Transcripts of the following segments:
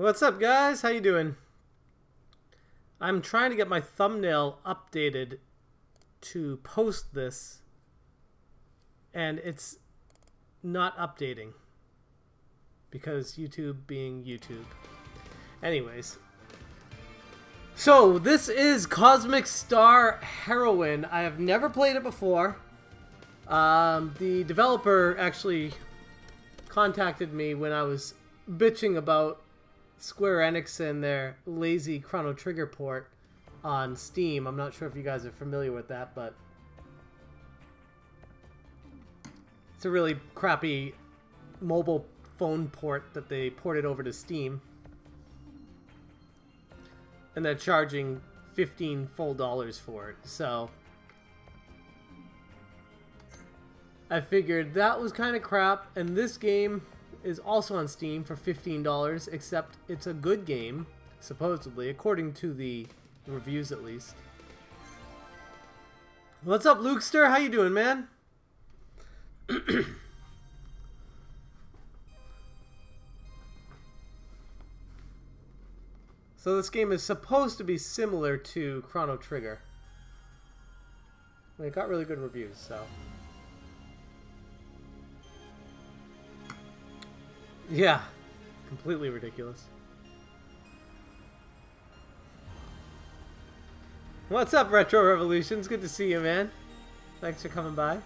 What's up, guys? How you doing? I'm trying to get my thumbnail updated to post this, and it's not updating because YouTube being YouTube. Anyways, so this is Cosmic Star Heroine. I have never played it before. The developer actually contacted me when I was bitching about Square Enix and their lazy Chrono Trigger port on Steam. I'm not sure if you guys are familiar with that, but it's a really crappy mobile phone port that they ported over to Steam. And they're charging $15 full for it. So I figured that was kind of crap, and this game is also on Steam for $15, except it's a good game, supposedly, according to the reviews at least. What's up, Lukester? How you doing, man? So this game is supposed to be similar to Chrono Trigger. It got really good reviews, so... yeah, completely ridiculous. What's up, Retro Revolutions? Good to see you, man. Thanks for coming by.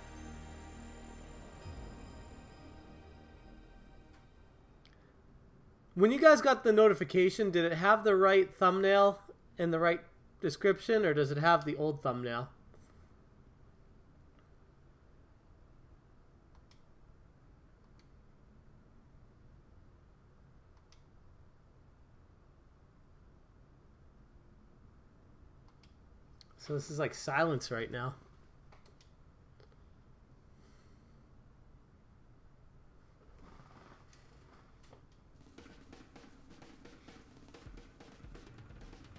When you guys got the notification, did it have the right thumbnail and the right description, or does it have the old thumbnail? So this is like silence right now.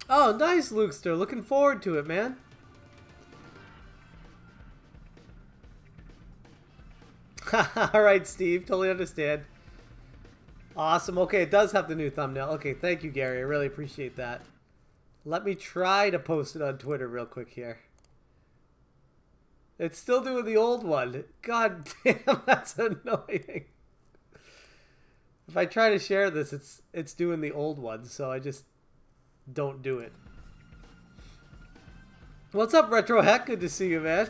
Oh, nice, Lukester. Looking forward to it, man. Alright, Steve. Totally understand. Awesome. Okay, it does have the new thumbnail. Okay, thank you, Gary. I really appreciate that. Let me try to post it on Twitter real quick here. It's still doing the old one. God damn, that's annoying. If I try to share this, it's doing the old one, so I just don't do it. What's up, Retro Heck? Good to see you, man.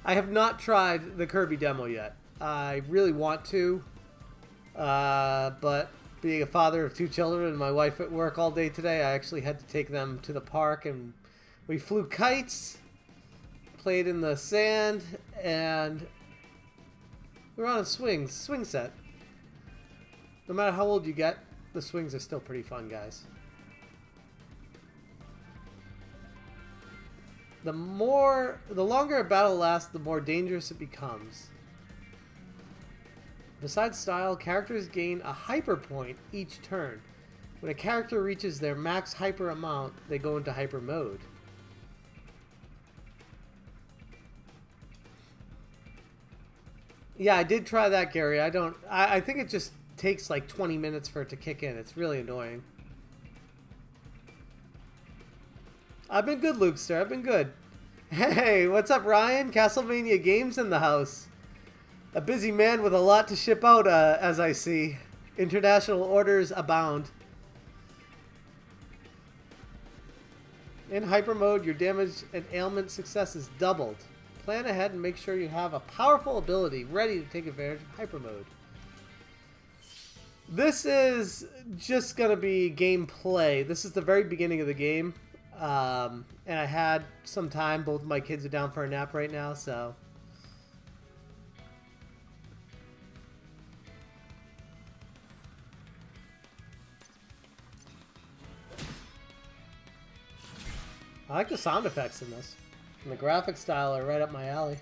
I have not tried the Kirby demo yet. I really want to, but being a father of 2 children and my wife at work all day today, I actually had to take them to the park, and we flew kites, played in the sand, and we were on a swing set. No matter how old you get, the swings are still pretty fun, guys. The longer a battle lasts, the more dangerous it becomes. Besides style, characters gain a hyper point each turn. When a character reaches their max hyper amount, they go into hyper mode. Yeah, I did try that, Gary. I think it just takes like 20 minutes for it to kick in. It's really annoying. I've been good, Lukester. I've been good. Hey, what's up, Ryan? Castlevania Games in the house. A busy man with a lot to ship out, as I see. International orders abound. In hyper mode, your damage and ailment success is doubled. Plan ahead and make sure you have a powerful ability ready to take advantage of hyper mode. This is just going to be gameplay. This is the very beginning of the game. And I had some time. Both of my kids are down for a nap right now, so... I like the sound effects in this. And the graphic style are right up my alley.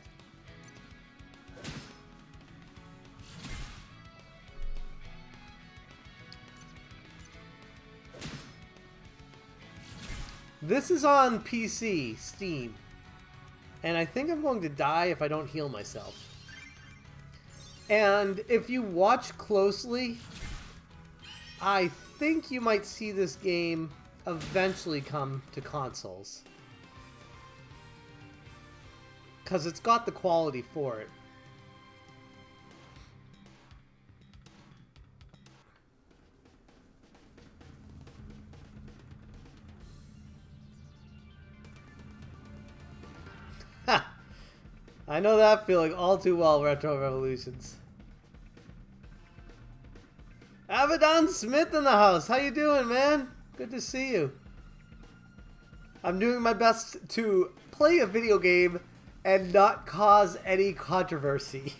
This is on PC, Steam. And I think I'm going to die if I don't heal myself. And if you watch closely, I think you might see this game eventually come to consoles. Because it's got the quality for it. Ha! I know that feeling all too well, Retro Revolutions. Abaddon Smith in the house. How you doing, man? Good to see you. I'm doing my best to play a video game and not cause any controversy.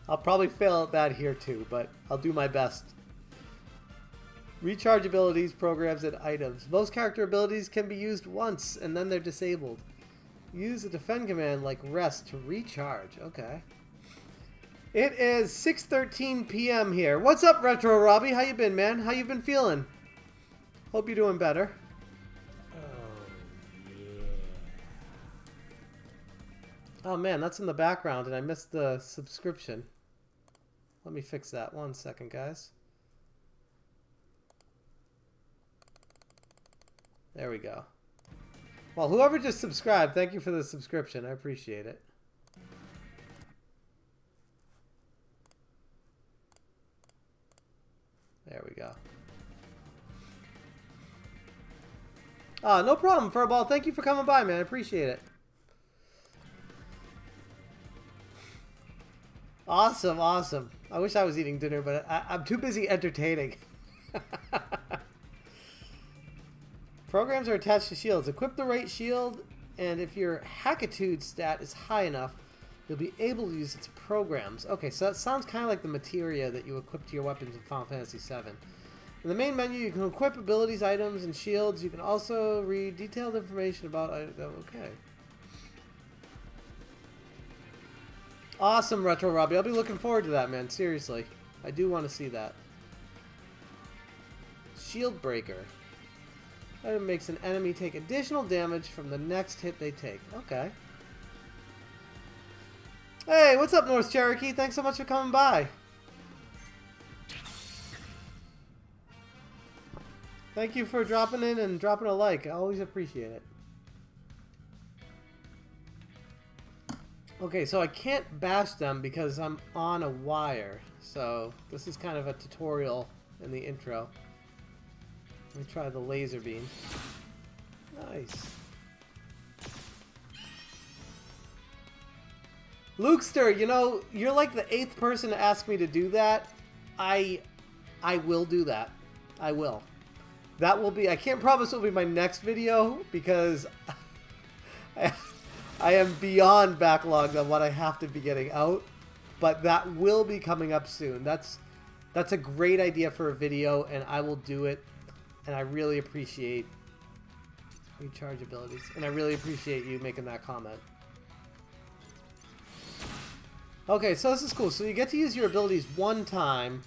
I'll probably fail at that here too, but I'll do my best. Recharge abilities, programs, and items. Most character abilities can be used once and then they're disabled. Use a defend command like rest to recharge. Okay. It is 6:13 p.m. here. What's up, Retro Robbie? How you been, man? How you been feeling? Hope you're doing better. Oh, yeah. Oh, man, that's in the background, and I missed the subscription. Let me fix that. 1 second, guys. There we go. Well, whoever just subscribed, thank you for the subscription. I appreciate it. There we go. No problem, Furball. Thank you for coming by, man. I appreciate it. Awesome, awesome. I wish I was eating dinner, but I'm too busy entertaining. Programs are attached to shields. Equip the right shield, and if your Hackitude stat is high enough, you'll be able to use its programs. Okay, so that sounds kind of like the materia that you equip to your weapons in Final Fantasy VII. In the main menu, you can equip abilities, items, and shields. You can also read detailed information about... Okay. Awesome, Retro Robbie. I'll be looking forward to that, man. Seriously. I do want to see that. Shield Breaker. That makes an enemy take additional damage from the next hit they take. Okay. Hey, what's up, North Cherokee? Thanks so much for coming by. Thank you for dropping in and dropping a like. I always appreciate it. Okay, so I can't bash them because I'm on a wire. So this is kind of a tutorial in the intro. Let me try the laser beam. Nice. Lukester, you know, you're like the 8th person to ask me to do that. I will do that. I will. That will be, I can't promise it will be my next video because I am beyond backlogged on what I have to be getting out. But that will be coming up soon. That's a great idea for a video, and I will do it. And I really appreciate recharge abilities. And I really appreciate you making that comment. Okay, so this is cool. So you get to use your abilities one time,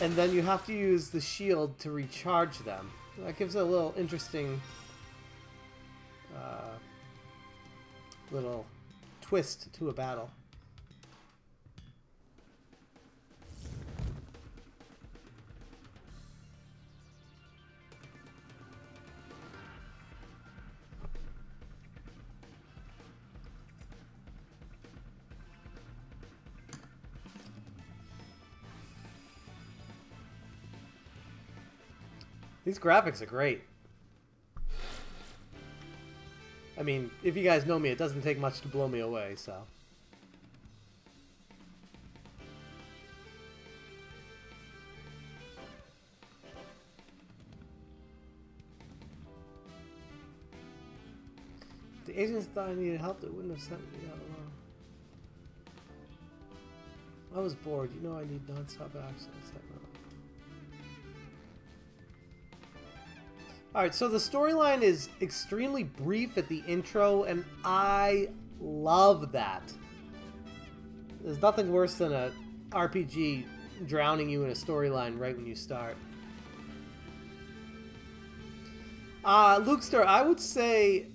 and then you have to use the shield to recharge them. That gives a little interesting little twist to a battle. These graphics are great. I mean, if you guys know me, it doesn't take much to blow me away, so. If the agents thought I needed help, they wouldn't have sent me out alone. I was bored. You know I need non-stop access. Alright, so the storyline is extremely brief at the intro, and I love that. There's nothing worse than a RPG drowning you in a storyline right when you start. Lukester, I would say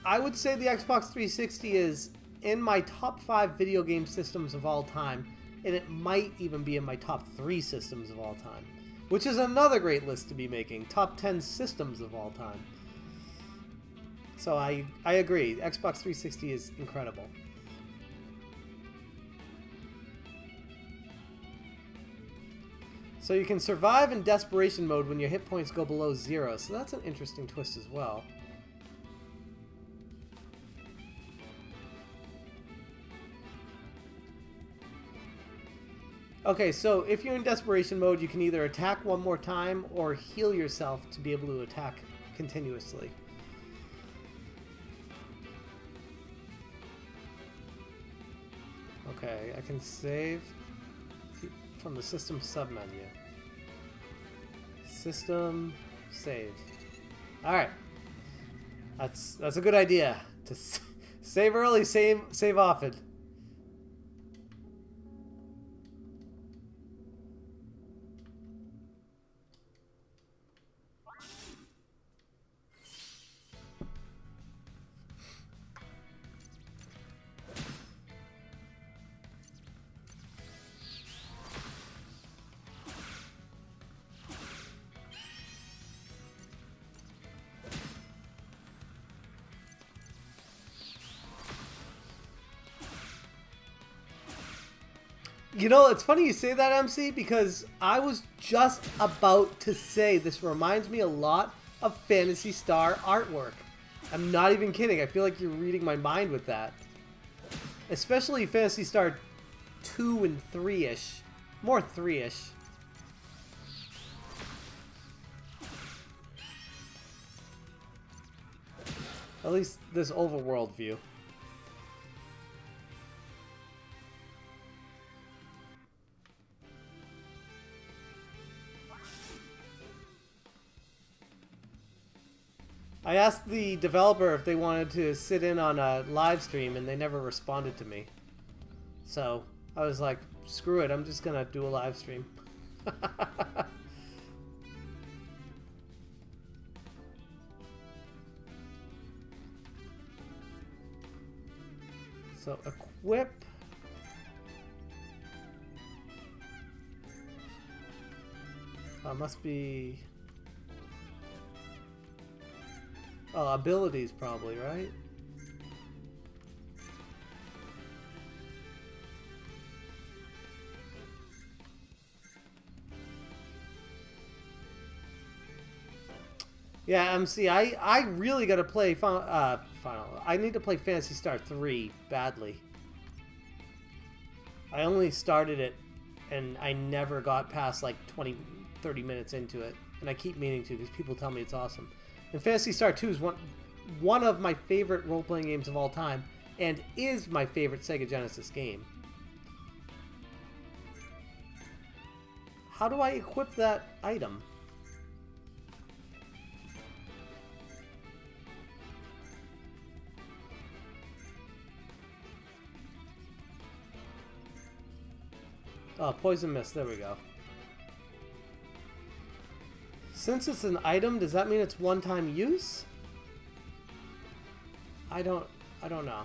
the Xbox 360 is in my top 5 video game systems of all time, and it might even be in my top 3 systems of all time, which is another great list to be making. Top 10 systems of all time. So I agree. Xbox 360 is incredible. So you can survive in desperation mode when your hit points go below 0. So that's an interesting twist as well. Okay, so if you're in desperation mode, you can either attack one more time or heal yourself to be able to attack continuously. Okay, I can save from the system submenu. System, save. Alright. That's a good idea. To save early, save often. You know, it's funny you say that, MC, because I was just about to say this reminds me a lot of Phantasy Star artwork. I'm not even kidding. I feel like you're reading my mind with that. Especially Phantasy Star 2 and 3-ish. More 3-ish. At least this overworld view. I asked the developer if they wanted to sit in on a live stream, and they never responded to me. So I was like, screw it, I'm just gonna do a live stream. So equip. Must be... Oh, abilities probably, right? Yeah, MC, I really gotta play Final. I need to play Phantasy Star 3 badly. I only started it, and I never got past like 20-30 minutes into it, and I keep meaning to because people tell me it's awesome. And Phantasy Star 2 is one of my favorite role-playing games of all time, and is my favorite Sega Genesis game. How do I equip that item? Oh, Poison Mist, there we go. Since it's an item, does that mean it's one-time use? I don't know.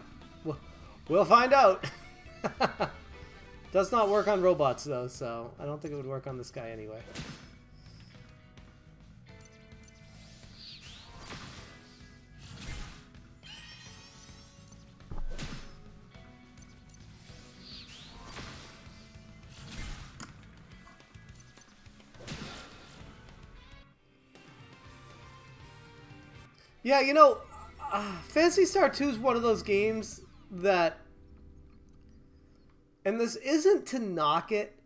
We'll find out. Does not work on robots though, so I don't think it would work on this guy anyway. Yeah, you know, Phantasy Star 2 is one of those games that, and this isn't to knock it,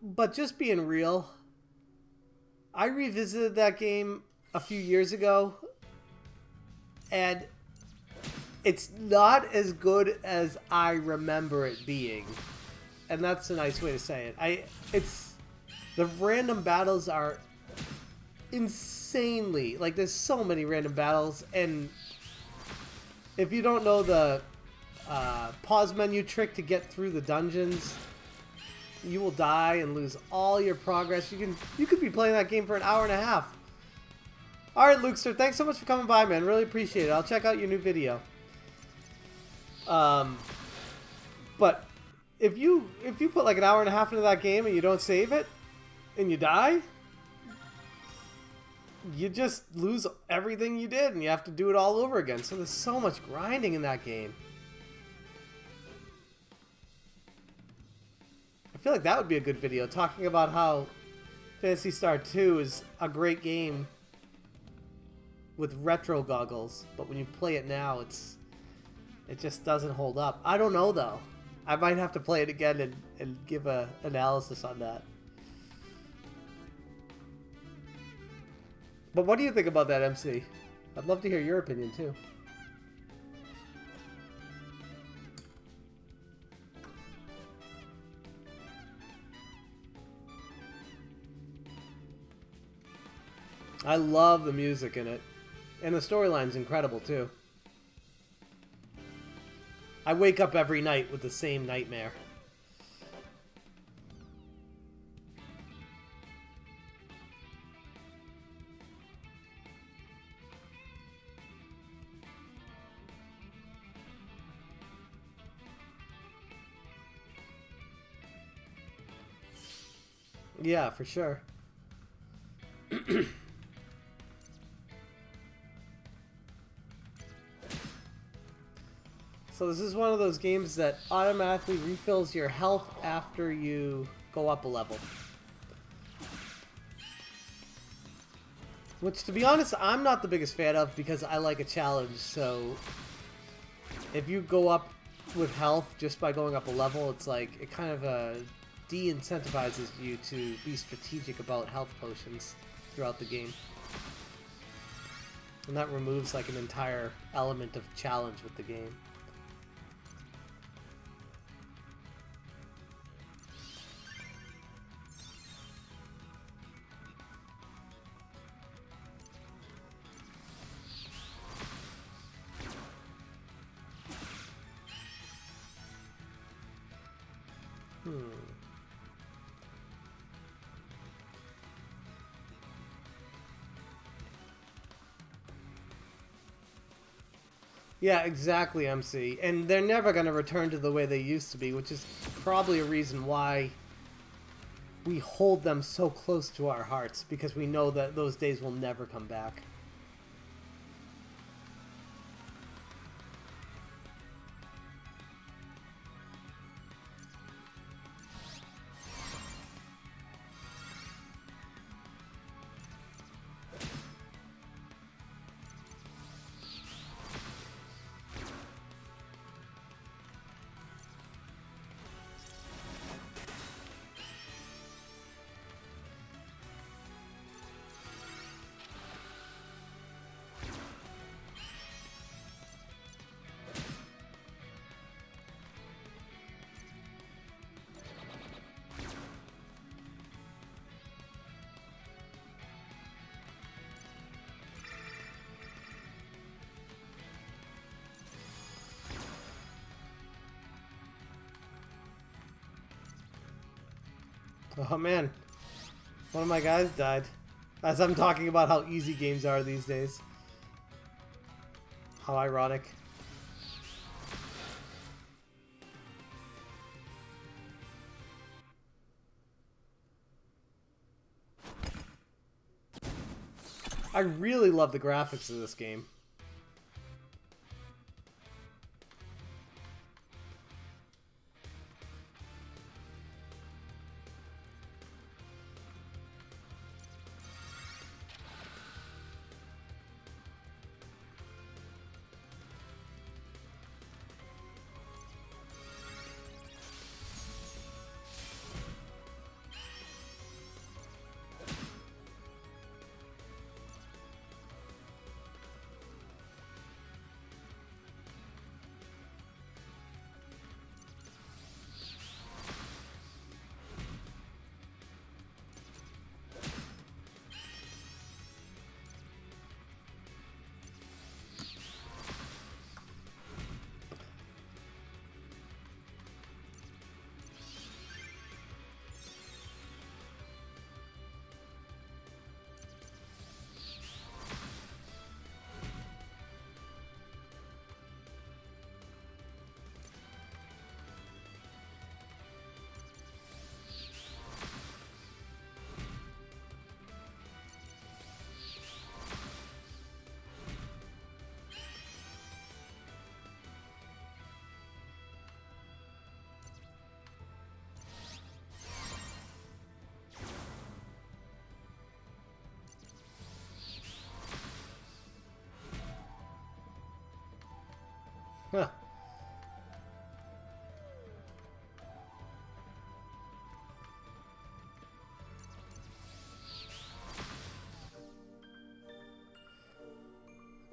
but just being real, I revisited that game a few years ago, and it's not as good as I remember it being, and that's a nice way to say it. The random battles are insanely, like, there's so many random battles, and if you don't know the pause menu trick to get through the dungeons, you will die and lose all your progress. You could be playing that game for an hour and a half. Alright, Lukester, thanks so much for coming by, man. Really appreciate it. I'll check out your new video. But if you put like an hour and a half into that game and you don't save it and you die, you just lose everything you did and you have to do it all over again. So there's so much grinding in that game. I feel like that would be a good video, talking about how Phantasy Star 2 is a great game with retro goggles, but when you play it now, it just doesn't hold up. I don't know though. I might have to play it again and give a analysis on that. But what do you think about that, MC? I'd love to hear your opinion too. I love the music in it. And the storyline's incredible too. I wake up every night with the same nightmare. Yeah, for sure. So this is one of those games that automatically refills your health after you go up a level. Which, to be honest, I'm not the biggest fan of because I like a challenge, so if you go up with health just by going up a level, it's like, it kind of de-incentivizes you to be strategic about health potions throughout the game. And that removes like an entire element of challenge with the game. Yeah, exactly, MC. And they're never going to return to the way they used to be, which is probably a reason why we hold them so close to our hearts, because we know that those days will never come back. Oh man, one of my guys died. As I'm talking about how easy games are these days. How ironic. I really love the graphics of this game.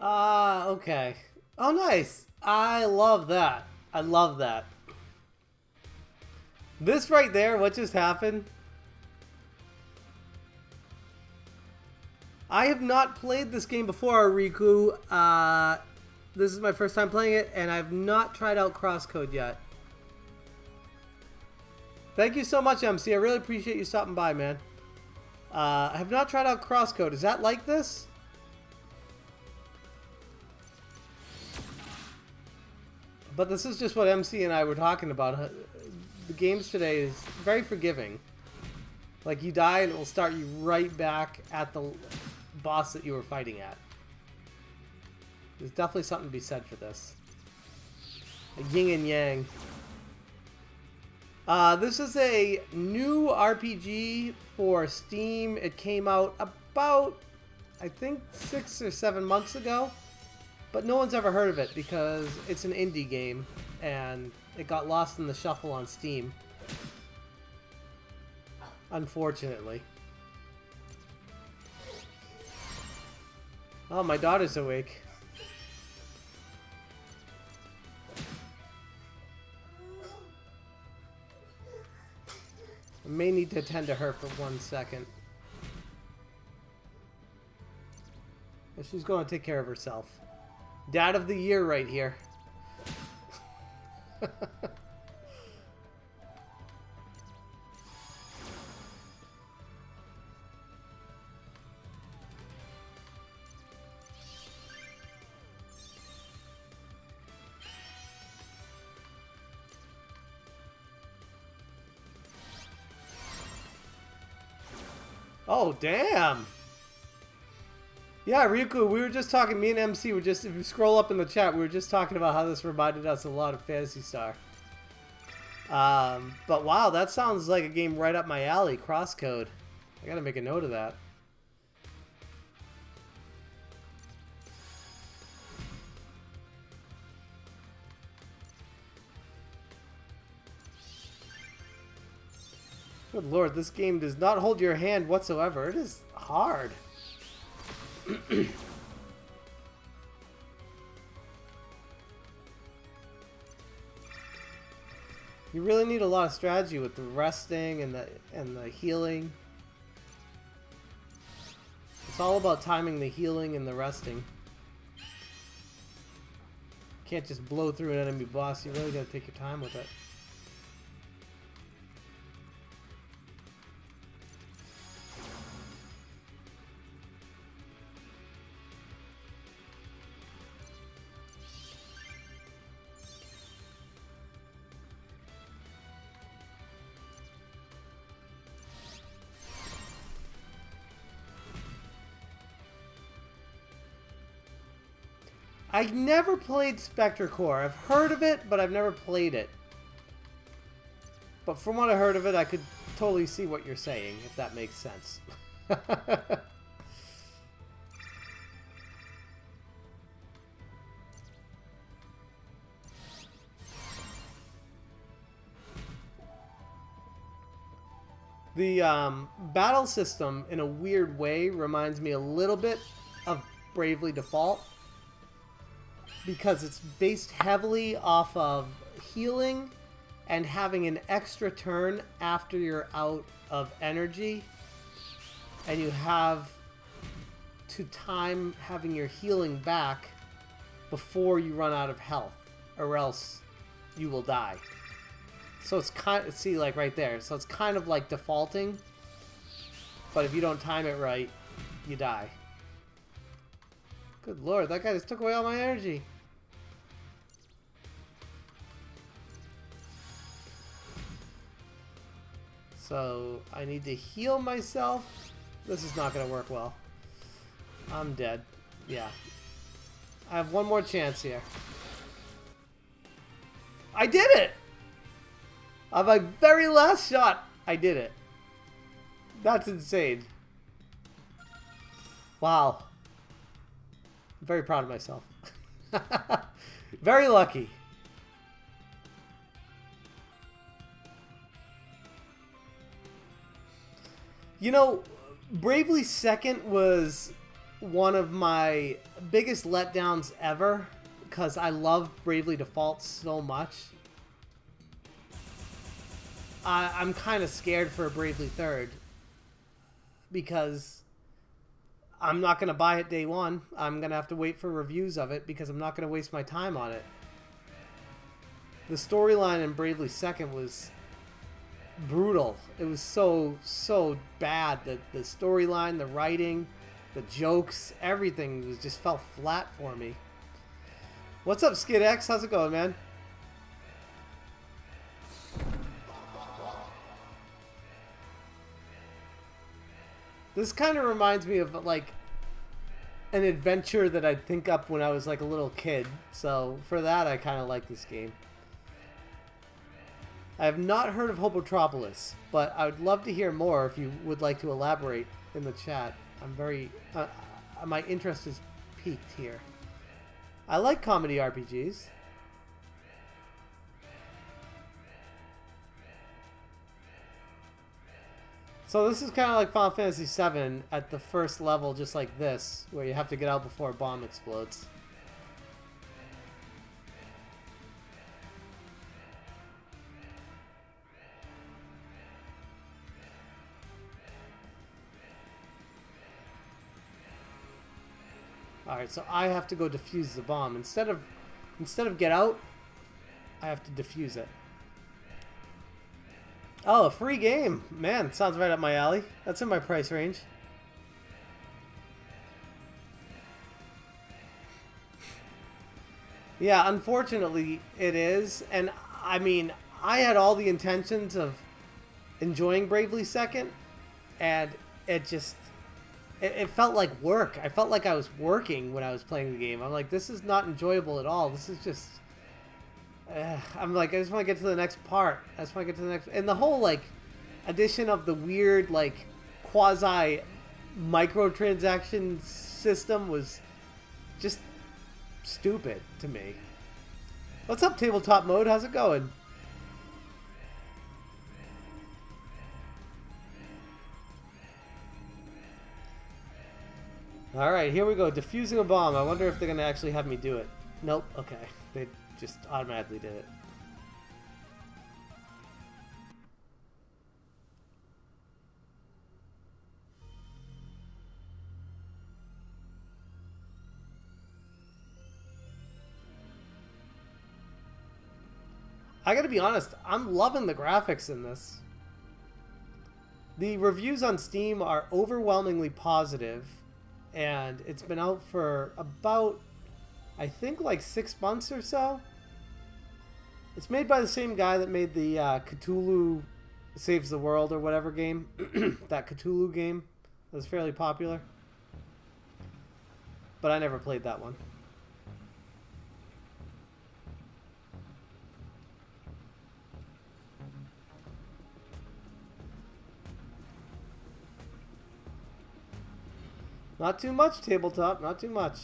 Okay. Oh, nice. I love that. I love that. This right there, what just happened? I have not played this game before, Riku. This is my first time playing it, and I've not tried out Crosscode yet. Thank you so much, MC. I really appreciate you stopping by, man. I have not tried out Crosscode. Is that like this? But this is just what MC and I were talking about. The games today is very forgiving. Like, you die and it will start you right back at the boss that you were fighting at. There's definitely something to be said for this. A yin and yang. This is a new RPG for Steam. It came out about, I think, 6 or 7 months ago. But no one's ever heard of it because it's an indie game and it got lost in the shuffle on Steam. Unfortunately. Oh, my daughter's awake. I may need to attend to her for 1 second. But she's going to take care of herself. Dad of the year right here. Oh, damn. Yeah, Ryuku, we were just talking, me and MC were just, if you scroll up in the chat, we were just talking about how this reminded us a lot of Phantasy Star. But wow, that sounds like a game right up my alley, Crosscode. I gotta make a note of that. Good lord, this game does not hold your hand whatsoever. It is hard. You really need a lot of strategy with the resting and the healing. It's all about timing the healing and the resting. Can't just blow through an enemy boss. You really gotta take your time with it. I never played Spectre Core. I've heard of it, but I've never played it. But from what I heard of it, I could totally see what you're saying, if that makes sense. The battle system, in a weird way, reminds me a little bit of Bravely Default. Because it's based heavily off of healing and having an extra turn after you're out of energy. And you have to time having your healing back before you run out of health. Or else you will die. So it's kind of, see, like right there. So it's kind of like defaulting. But if you don't time it right, you die. Good lord, that guy just took away all my energy. So, I need to heal myself. This is not going to work well. I'm dead. Yeah. I have one more chance here. I did it! On my very last shot, I did it. That's insane. Wow. I'm very proud of myself. Very lucky. You know, Bravely Second was one of my biggest letdowns ever because I love Bravely Default so much. I'm kind of scared for a Bravely Third because I'm not going to buy it day one. I'm going to have to wait for reviews of it because I'm not going to waste my time on it. The storyline in Bravely Second was brutal. It was so bad. The storyline, the writing, the jokes, everything was just fell flat for me. What's up, Skid X? How's it going, man? This kind of reminds me of like an adventure that I'd think up when I was like a little kid. So for that, I kind of like this game. I have not heard of Hobotropolis, but I would love to hear more if you would like to elaborate in the chat. I'm very... my interest is piqued here. I like comedy RPGs. So this is kind of like Final Fantasy VII at the first level, just like this, where you have to get out before a bomb explodes. Alright, so I have to go defuse the bomb. Instead of get out, I have to defuse it. Oh, a free game. Man, sounds right up my alley. That's in my price range. Yeah, unfortunately it is. And I mean, I had all the intentions of enjoying Bravely Second, and it just... It felt like work. I felt like I was working when I was playing the game. I'm like, this is not enjoyable at all. This is just... I'm like, I just want to get to the next part. I just want to get to the next... And the whole, like, addition of the weird, like, quasi-microtransaction system was just stupid to me. What's up, Tabletop Mode? How's it going? Alright, here we go. Defusing a bomb. I wonder if they're going to actually have me do it. Nope. Okay. They just automatically did it. I gotta be honest, I'm loving the graphics in this. The reviews on Steam are overwhelmingly positive. And it's been out for about, I think, like 6 months or so. It's made by the same guy that made the Cthulhu Saves the World or whatever game. That Cthulhu game that was fairly popular. But I never played that one. Not too much, Tabletop. Not too much.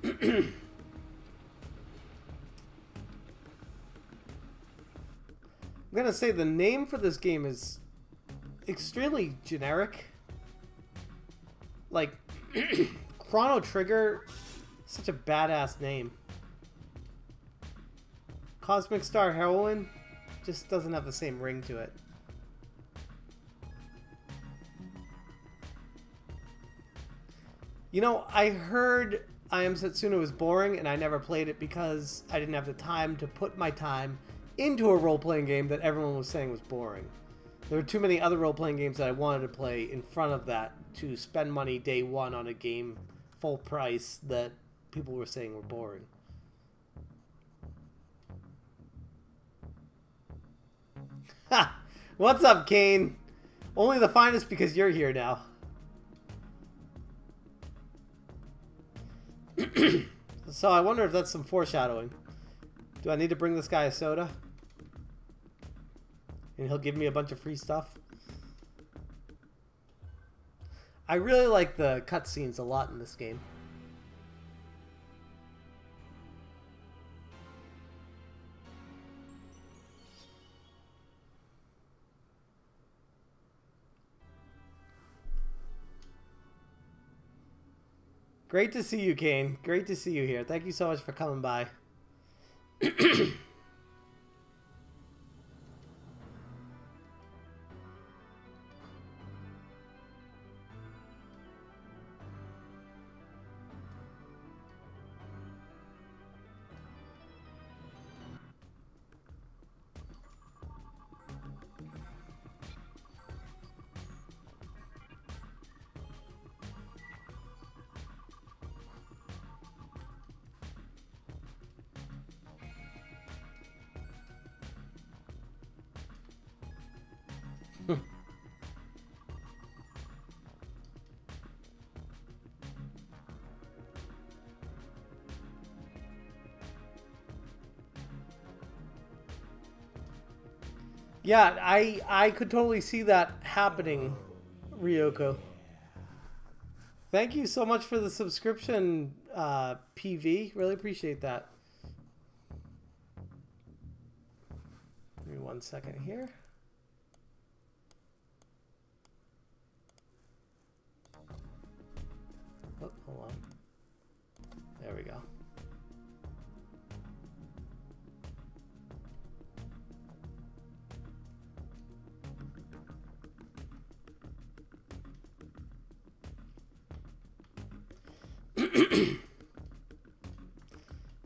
I'm gonna say the name for this game is extremely generic. Like, Chrono Trigger, such a badass name. Cosmic Star Heroine just doesn't have the same ring to it. You know, I heard I Am Setsuna was boring, and I never played it because I didn't have the time to put my time into a role-playing game that everyone was saying was boring. There were too many other role-playing games that I wanted to play in front of that to spend money day one on a game full price that people were saying were boring. Ha! What's up, Kane? Only the finest because you're here now. So I wonder if that's some foreshadowing. Do I need to bring this guy a soda? And he'll give me a bunch of free stuff? I really like the cutscenes a lot in this game. Great to see you, Kane. Great to see you here. Thank you so much for coming by. Yeah, I could totally see that happening, Ryoko. Thank you so much for the subscription, PV. Really appreciate that. Give me 1 second here. Oh, hold on. There we go.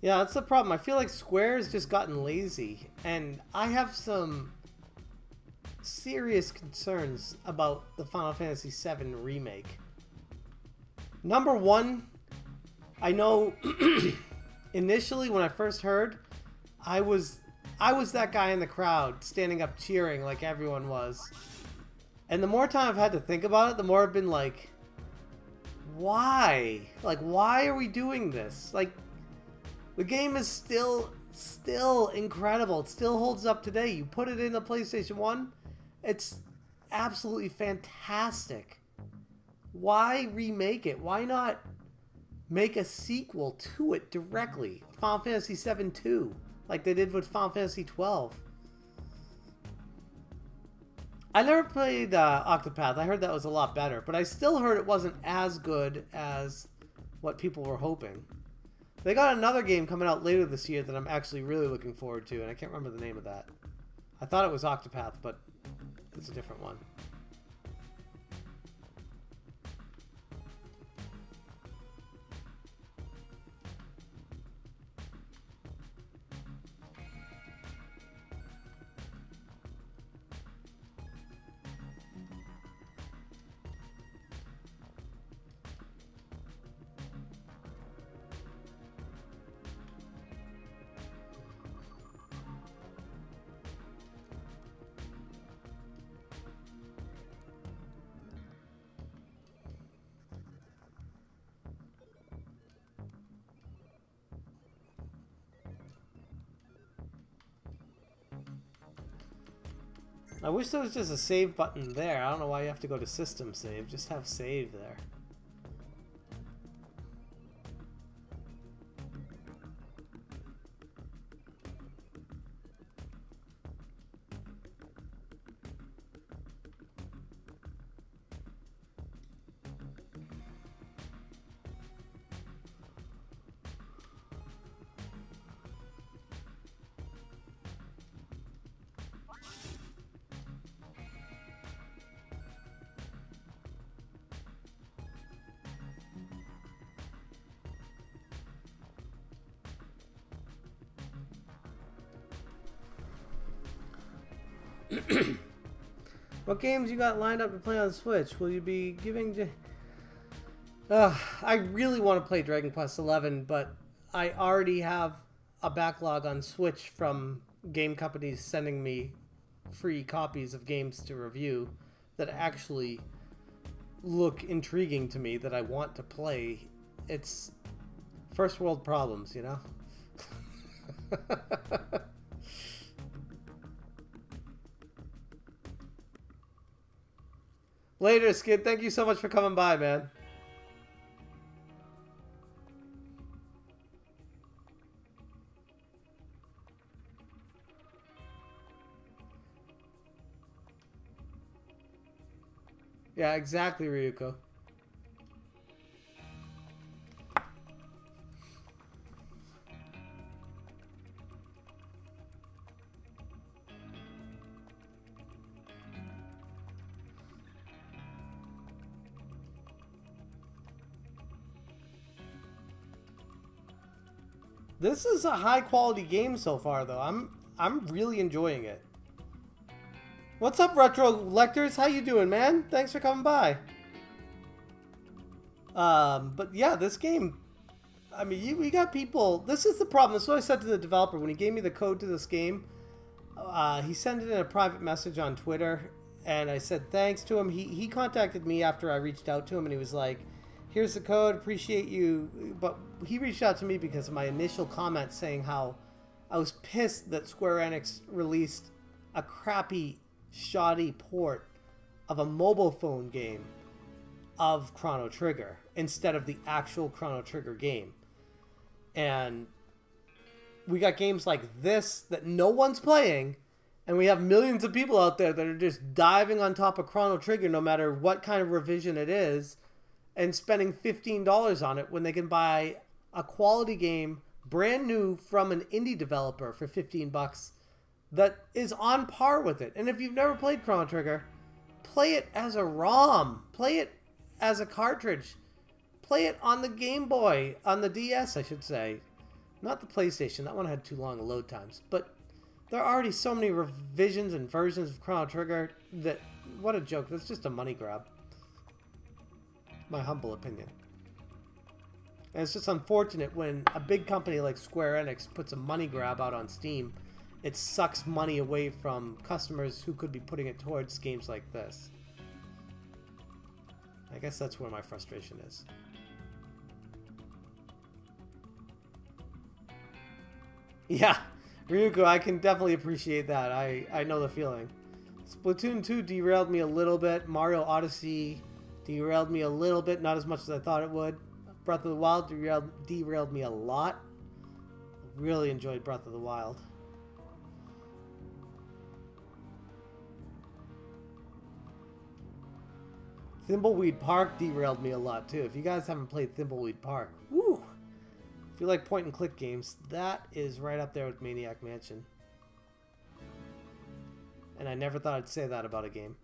Yeah, that's the problem. I feel like Square's just gotten lazy, and I have some serious concerns about the Final Fantasy VII Remake. Number one, I know initially when I first heard, I was that guy in the crowd standing up cheering like everyone was. And the more time I've had to think about it, the more I've been like, why? Like, why are we doing this? Like, the game is still incredible. It still holds up today. You put it in the PlayStation 1, it's absolutely fantastic. Why remake it? Why not make a sequel to it directly? Final Fantasy VII 2, like they did with Final Fantasy 12. I never played Octopath. I heard that was a lot better, but I still heard it wasn't as good as what people were hoping. They got another game coming out later this year that I'm actually really looking forward to, and I can't remember the name of that. I thought it was Octopath, but it's a different one. I wish there was just a save button there. I don't know why you have to go to system save. Just have save there. What games you got lined up to play on Switch? Will you be giving... I really want to play Dragon Quest XI, but I already have a backlog on Switch from game companies sending me free copies of games to review that actually look intriguing to me, that I want to play. It's first world problems, you know? Later, Skid. Thank you so much for coming by, man. Yeah, exactly, Ryuko. This is a high quality game so far, though. I'm really enjoying it. What's up, Retro Lectors? How you doing, man? Thanks for coming by. But yeah, this game, I mean, we got people. This is the problem. This is what I said to the developer when he gave me the code to this game. He sent it in a private message on Twitter, and I said thanks to him. He contacted me after I reached out to him, and he was like, here's the code, appreciate you. But he reached out to me because of my initial comment saying how I was pissed that Square Enix released a crappy, shoddy port of a mobile phone game of Chrono Trigger instead of the actual Chrono Trigger game. And we got games like this that no one's playing, and we have millions of people out there that are just diving on top of Chrono Trigger no matter what kind of revision it is, and spending $15 on it when they can buy a quality game brand new from an indie developer for 15 bucks that is on par with it. And if you've never played Chrono Trigger, play it as a ROM, play it as a cartridge, play it on the Game Boy, on the DS I should say, not the PlayStation. That one had too long of load times. But there are already so many revisions and versions of Chrono Trigger that, what a joke. That's just a money grab. My humble opinion. And it's just unfortunate when a big company like Square Enix puts a money grab out on Steam, it sucks money away from customers who could be putting it towards games like this. I guess that's where my frustration is. Yeah, Ryuko, I can definitely appreciate that. I know the feeling. Splatoon 2 derailed me a little bit. Mario Odyssey derailed me a little bit, not as much as I thought it would. Breath of the Wild derailed me a lot. Really enjoyed Breath of the Wild. Thimbleweed Park derailed me a lot too. If you guys haven't played Thimbleweed Park, woo! If you like point and click games, that is right up there with Maniac Mansion. And I never thought I'd say that about a game.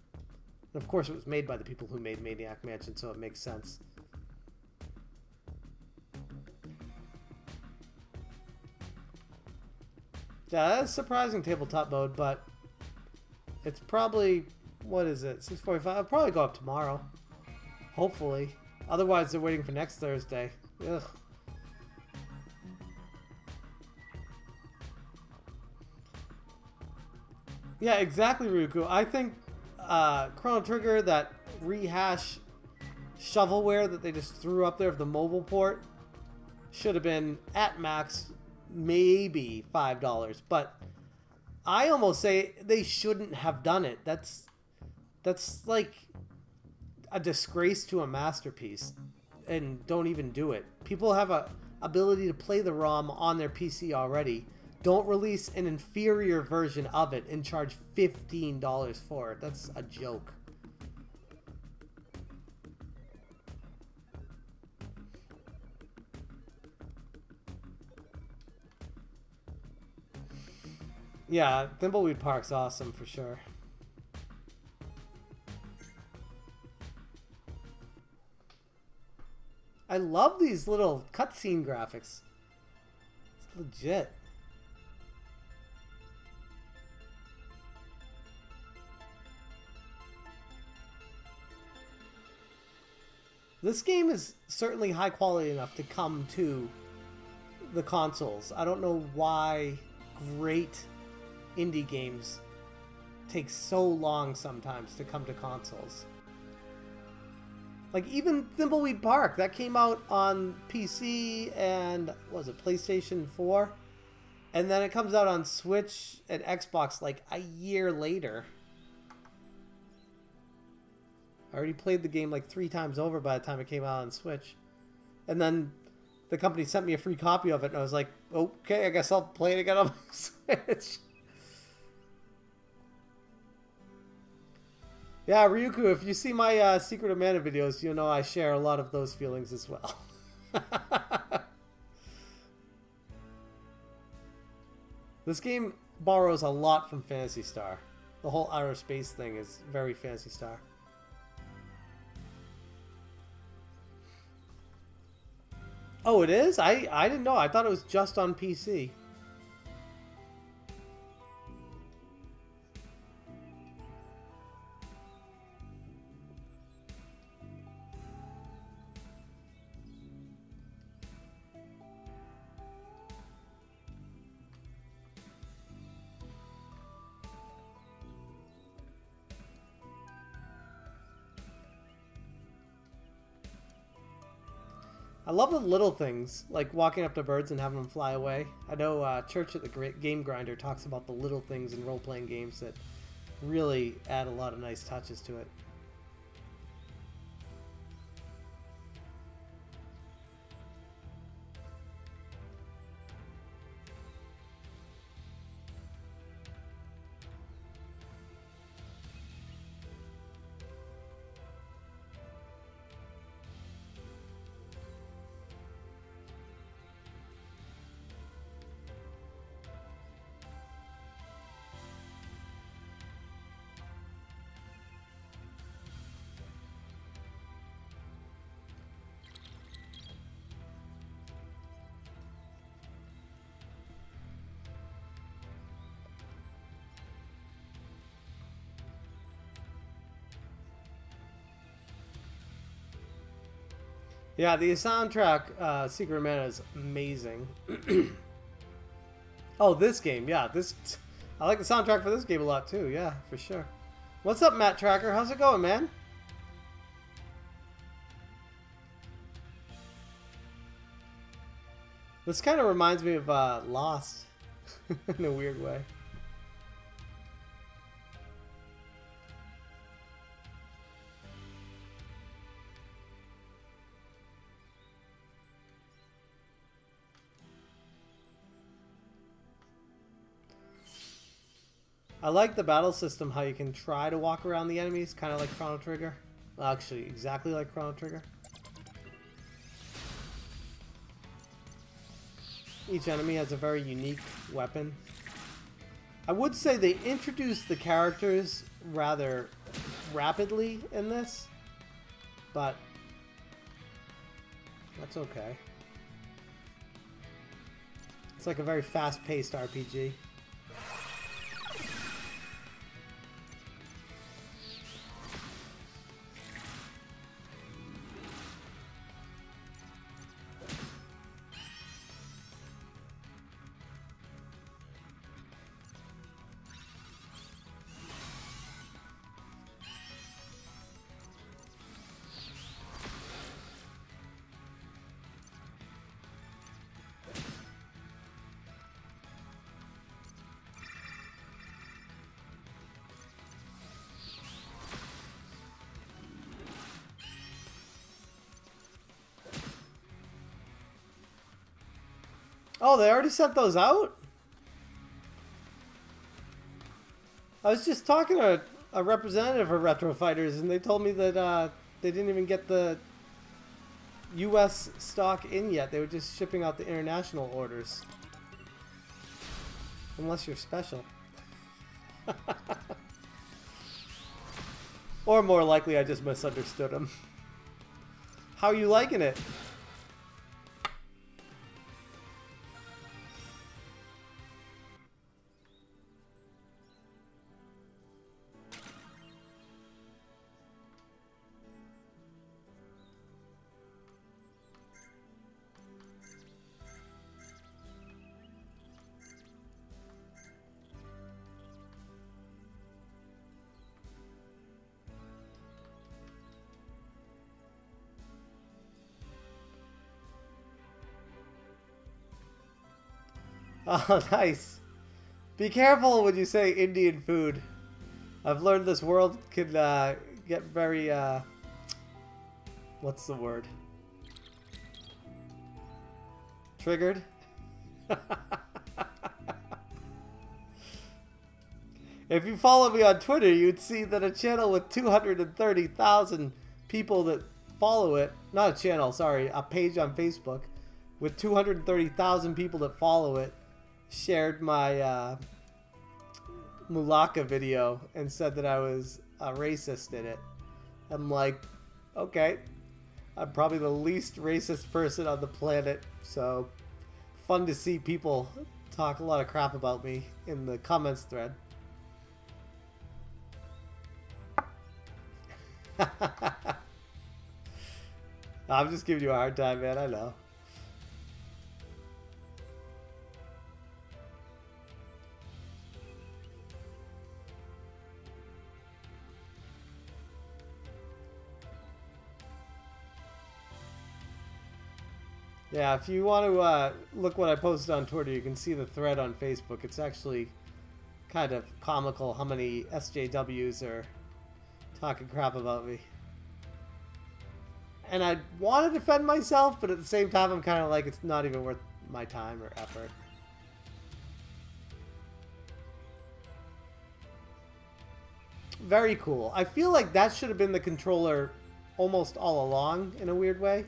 And of course it was made by the people who made Maniac Mansion, so it makes sense. Yeah, that's surprising tabletop mode, but it's probably, what is it, 6:45? I'll probably go up tomorrow. Hopefully. Otherwise they're waiting for next Thursday. Ugh. Yeah, exactly, Ruku. I think Chrono Trigger, that rehash shovelware that they just threw up there of the mobile port, should have been at max maybe $5. But I almost say they shouldn't have done it. That's like a disgrace to a masterpiece, and don't even do it. People have a ability to play the ROM on their PC already. Don't release an inferior version of it and charge $15 for it. That's a joke. Yeah, Thimbleweed Park's awesome for sure. I love these little cutscene graphics. It's legit. This game is certainly high quality enough to come to the consoles. I don't know why great indie games take so long sometimes to come to consoles. Like even Thimbleweed Park, that came out on PC and, what was it, PlayStation 4? And then it comes out on Switch and Xbox like a year later. I already played the game like 3 times over by the time it came out on Switch. And then the company sent me a free copy of it, and I was like, okay, I guess I'll play it again on my Switch. Yeah, Ryuku, if you see my Secret of Mana videos, you know I share a lot of those feelings as well. This game borrows a lot from Phantasy Star. The whole outer space thing is very Phantasy Star. Oh, it is? I didn't know. I thought it was just on PC. I love the little things, like walking up to birds and having them fly away. I know Church at the Great Game Grinder talks about the little things in role-playing games that really add a lot of nice touches to it. Yeah, the soundtrack, Secret of Mana, is amazing. Oh, this game, yeah. I like the soundtrack for this game a lot, too. Yeah, for sure. What's up, Matt Tracker? How's it going, man? This kind of reminds me of Lost in a weird way. I like the battle system, how you can try to walk around the enemies, kind of like Chrono Trigger. Well, actually, exactly like Chrono Trigger. Each enemy has a very unique weapon. I would say they introduced the characters rather rapidly in this, but that's okay. It's like a very fast-paced RPG. Oh, they already sent those out? I was just talking to a representative of Retro Fighters, and they told me that they didn't even get the U.S. stock in yet. They were just shipping out the international orders. Unless you're special. Or more likely, I just misunderstood them. How are you liking it? Oh, nice. Be careful when you say Indian food. I've learned this world can get very, what's the word? Triggered? If you follow me on Twitter, you'd see that a channel with 230,000 people that follow it, not a channel, sorry, a page on Facebook with 230,000 people that follow it, shared my Mulaka video and said that I was a racist in it. I'm like, okay. I'm probably the least racist person on the planet, so fun to see people talk a lot of crap about me in the comments thread. I'm just giving you a hard time, man, I know. Yeah, if you want to look what I posted on Twitter, you can see the thread on Facebook. It's actually kind of comical how many SJWs are talking crap about me. And I want to defend myself, but at the same time, I'm kind of like, it's not even worth my time or effort. Very cool. I feel like that should have been the controller almost all along, in a weird way.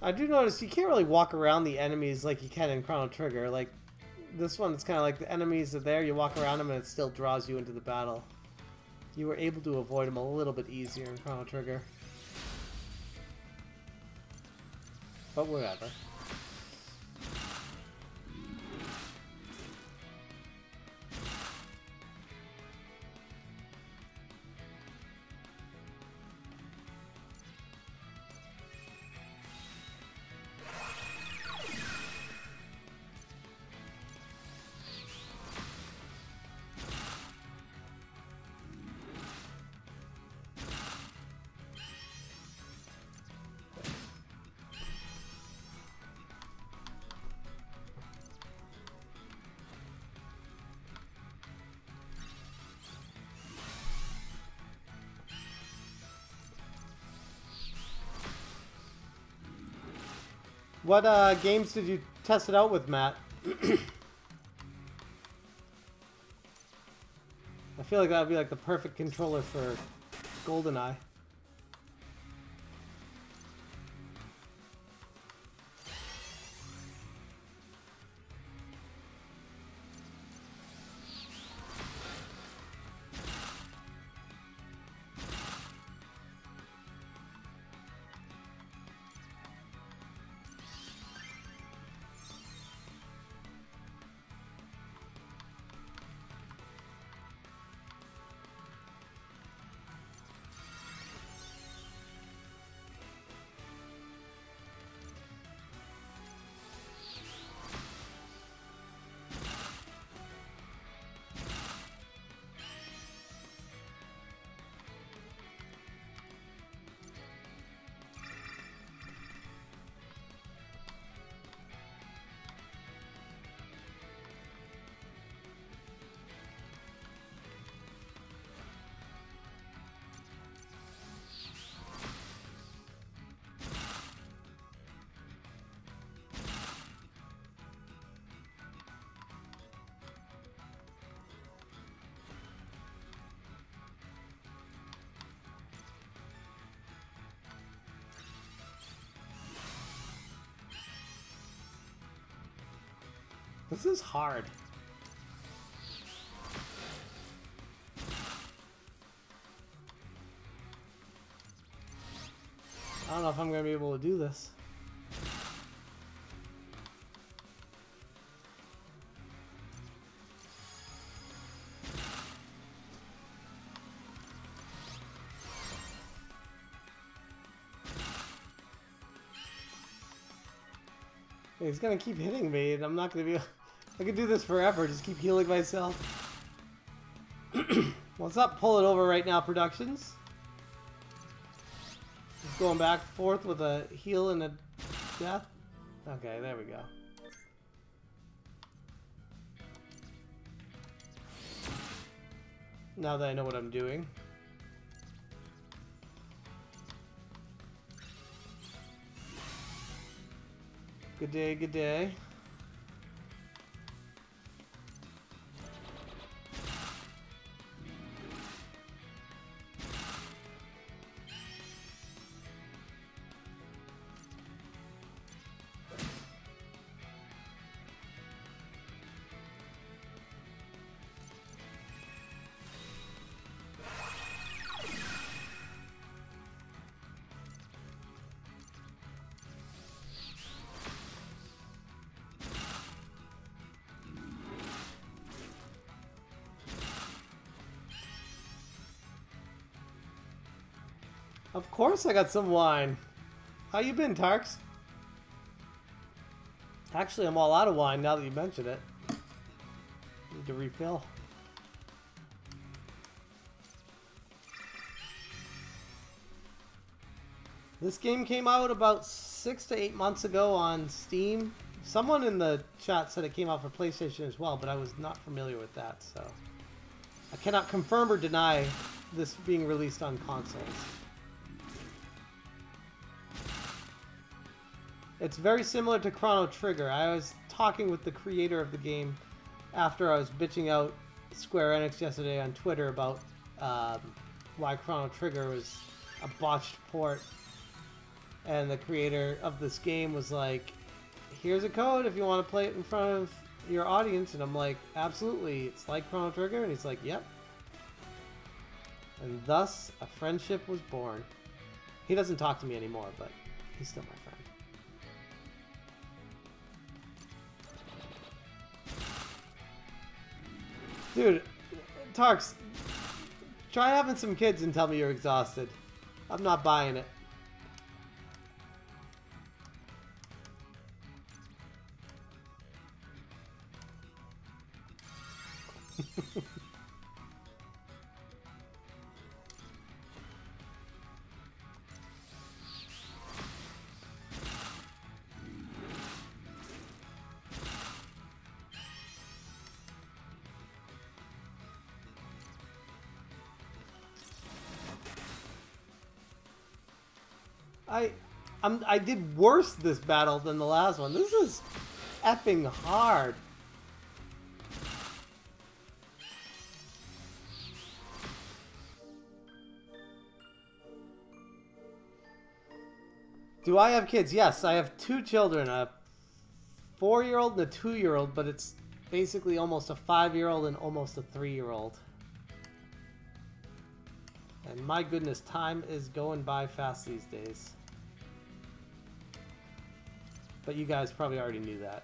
I do notice you can't really walk around the enemies like you can in Chrono Trigger. Like, this one, it's kind of like the enemies are there, you walk around them and it still draws you into the battle. You were able to avoid them a little bit easier in Chrono Trigger. But whatever. What games did you test it out with, Matt? I feel like that would be like the perfect controller for GoldenEye. This is hard. I don't know if I'm going to be able to do this. He's going to keep hitting me, and I'm not going to be... I could do this forever, just keep healing myself. What's up, Pull It Over Right Now Productions? Just going back and forth with a heal and a death. Okay, there we go. Now that I know what I'm doing. Good day, good day. Of course I got some wine. How you been, Tarks? Actually, I'm all out of wine now that you mention it. Need to refill. This game came out about 6 to 8 months ago on Steam. Someone in the chat said it came out for PlayStation as well, but I was not familiar with that, so I cannot confirm or deny this being released on consoles. It's very similar to Chrono Trigger. I was talking with the creator of the game after I was bitching out Square Enix yesterday on Twitter about why Chrono Trigger was a botched port. And the creator of this game was like, here's a code if you want to play it in front of your audience. And I'm like, absolutely, it's like Chrono Trigger. And he's like, yep. And thus, a friendship was born. He doesn't talk to me anymore, but he's still my friend. Dude, Tarks, try having some kids and tell me you're exhausted. I'm not buying it. I did worse this battle than the last one. This is effing hard. Do I have kids? Yes, I have 2 children, a 4-year-old and a 2-year-old, but it's basically almost a 5-year-old and almost a 3-year-old. And my goodness, time is going by fast these days. But you guys probably already knew that.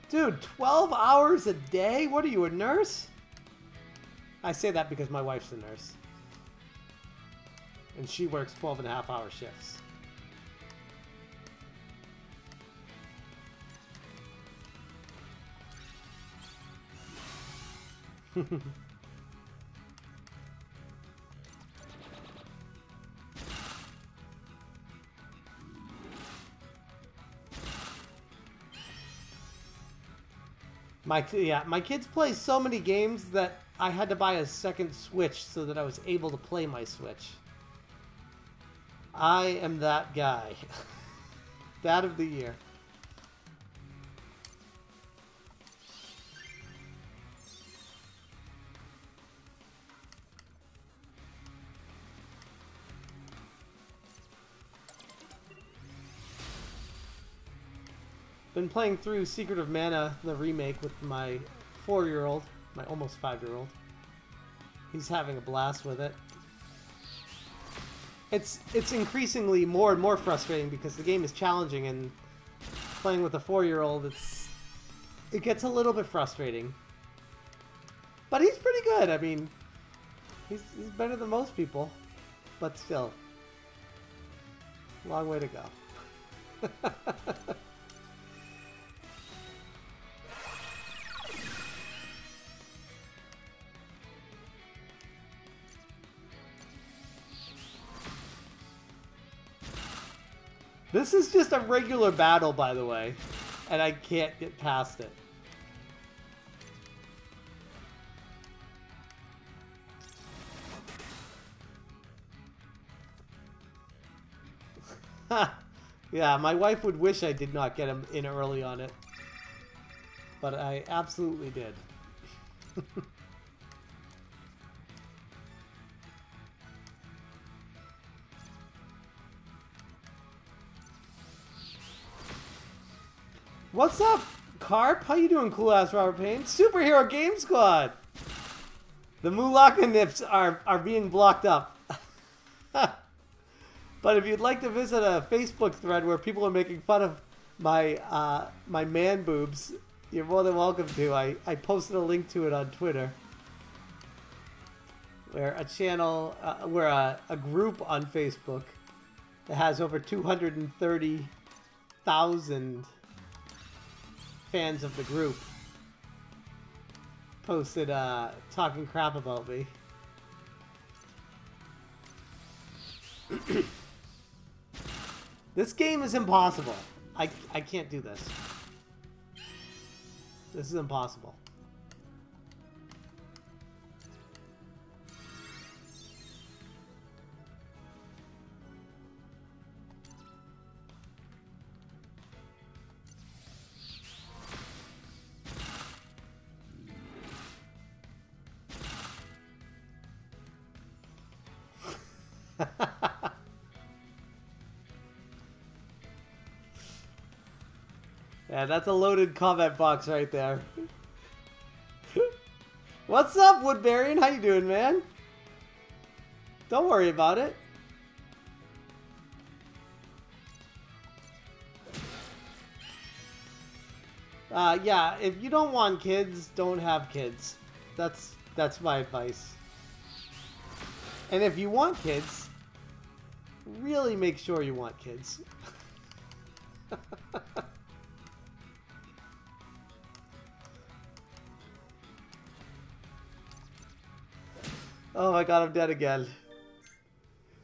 Dude, 12 hours a day? What are you, a nurse? I say that because my wife's a nurse. And she works 12.5-hour shifts. My kids play so many games that I had to buy a second Switch so that I was able to play my Switch. I am that guy. Dad of the year. Been playing through Secret of Mana, the remake, with my 4-year-old, my almost 5-year-old. He's having a blast with it. It's increasingly more and more frustrating because the game is challenging, and playing with a 4-year-old, it gets a little bit frustrating. But he's pretty good. I mean, he's better than most people, but still, long way to go. This is just a regular battle, by the way, and I can't get past it. Yeah, my wife would wish I did not get him in early on it, but I absolutely did. What's up, Carp? How you doing, cool ass Robert Payne? Superhero Game Squad! The Mulaka nips are being blocked up. But if you'd like to visit a Facebook thread where people are making fun of my my man boobs, you're more than welcome to. I posted a link to it on Twitter. We're a channel, we're a group on Facebook that has over 230,000 fans of the group posted talking crap about me. This game is impossible. I can't do this. This is impossible. Yeah, that's a loaded comment box right there. What's up, Woodbarian? How you doing, man? Don't worry about it. Yeah, if you don't want kids, don't have kids. That's my advice. And if you want kids, really make sure you want kids. Oh my god, I'm dead again.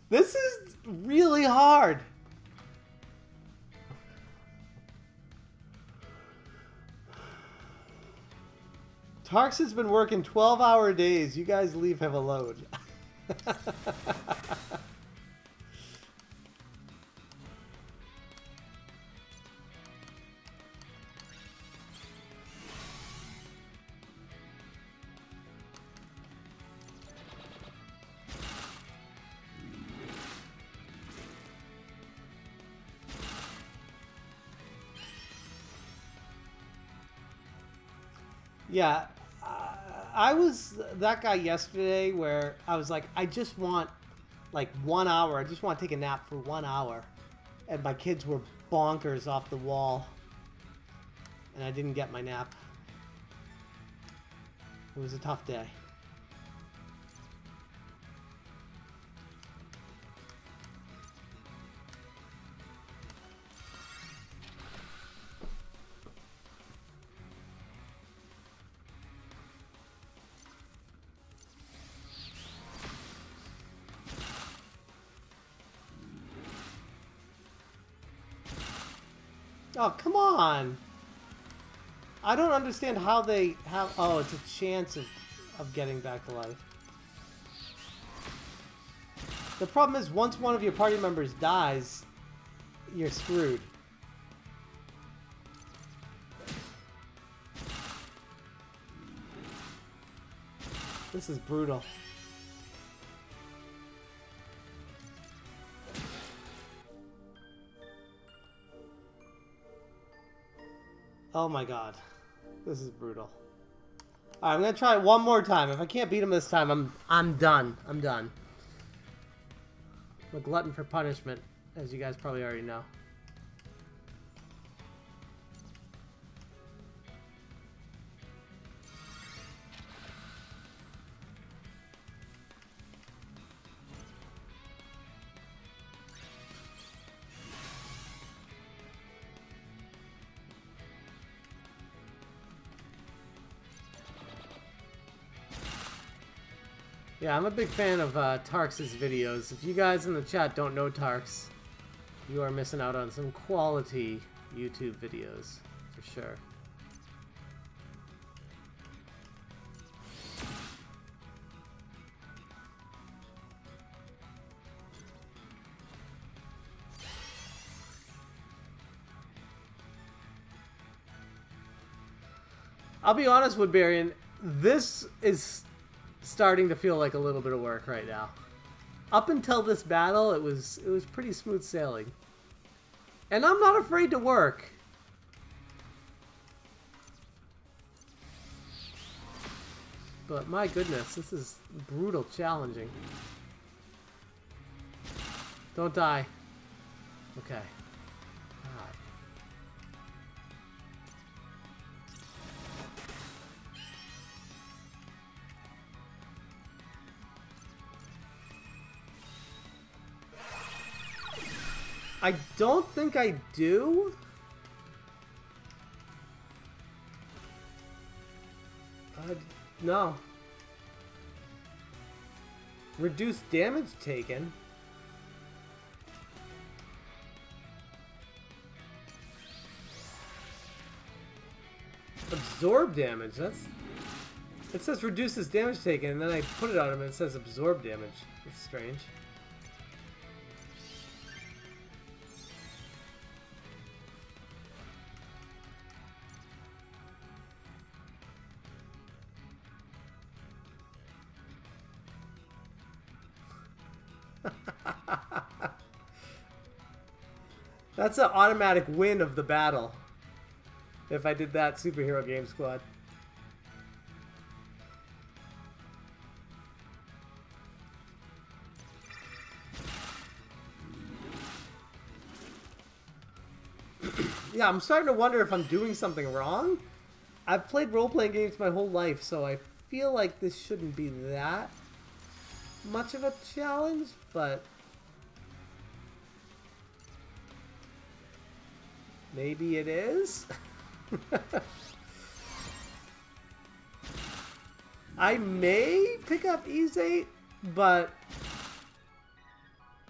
This is really hard. Tarks has been working 12-hour days. You guys leave him alone. Yeah, I was that guy yesterday where I was like, I just want like 1 hour. I just want to take a nap for 1 hour. And my kids were bonkers off the wall. And I didn't get my nap. It was a tough day. Oh, come on. I don't understand how they have... Oh, it's a chance of getting back to life. The problem is, once one of your party members dies, you're screwed. This is brutal. Oh my god. This is brutal. Alright, I'm gonna try it one more time. If I can't beat him this time, I'm done. I'm done. I'm a glutton for punishment, as you guys probably already know. Yeah, I'm a big fan of Tarks' videos. If you guys in the chat don't know Tarks, you are missing out on some quality YouTube videos, for sure. I'll be honest, Woodbarian, this is starting to feel like a little bit of work right now. Up until this battle, it was pretty smooth sailing. And I'm not afraid to work. But my goodness, this is brutal challenging. Don't die. Okay. Alright. I don't think I do. No. Reduce damage taken. Absorb damage. That's. It says reduces damage taken, and then I put it on him and it says absorb damage. That's strange. That's an automatic win of the battle. If I did that superhero game squad. Yeah, I'm starting to wonder if I'm doing something wrong. I've played role-playing games my whole life, so I feel like this shouldn't be that much of a challenge, but maybe it is. I may pick up Ys 8, but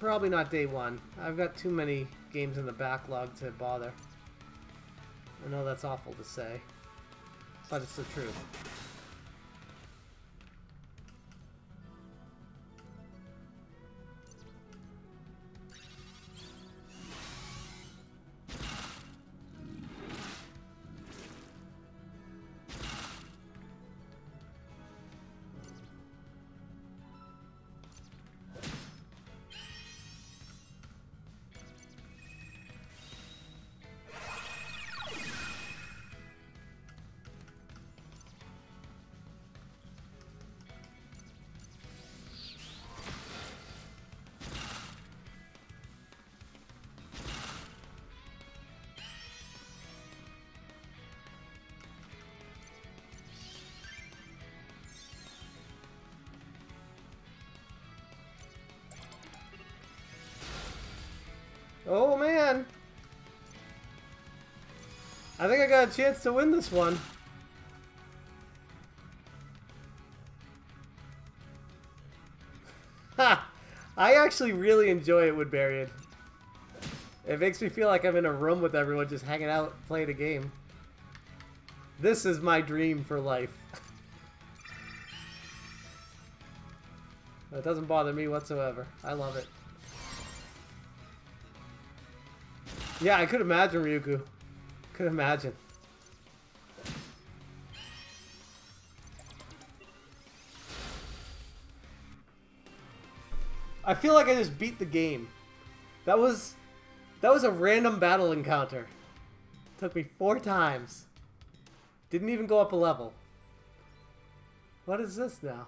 probably not day one. I've got too many games in the backlog to bother. I know that's awful to say, but it's the truth. Oh man! I think I got a chance to win this one. Ha! I actually really enjoy it, Woodburied. It makes me feel like I'm in a room with everyone just hanging out, playing a game. This is my dream for life. It doesn't bother me whatsoever. I love it. Yeah, I could imagine, Ryuku. Could imagine. I feel like I just beat the game. That was a random battle encounter. Took me 4 times. Didn't even go up a level. What is this now?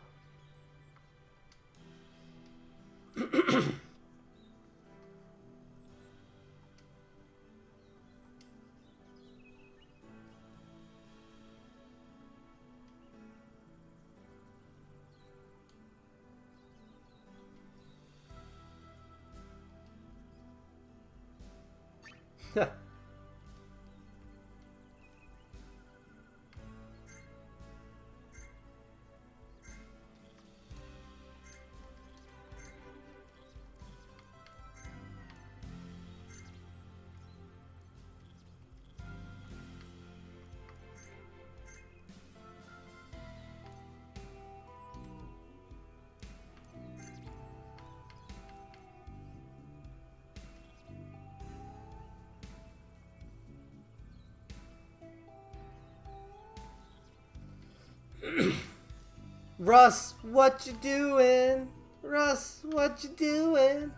Russ, what you doing? Russ, what you doing?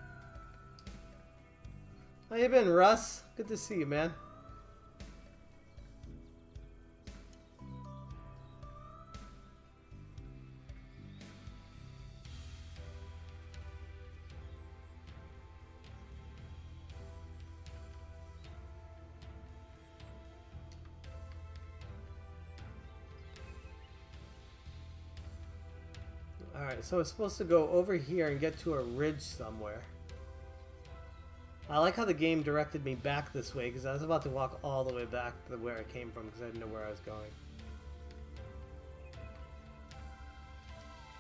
How you been, Russ? Good to see you, man. Alright, so it's supposed to go over here and get to a ridge somewhere. I like how the game directed me back this way, because I was about to walk all the way back to where I came from, because I didn't know where I was going.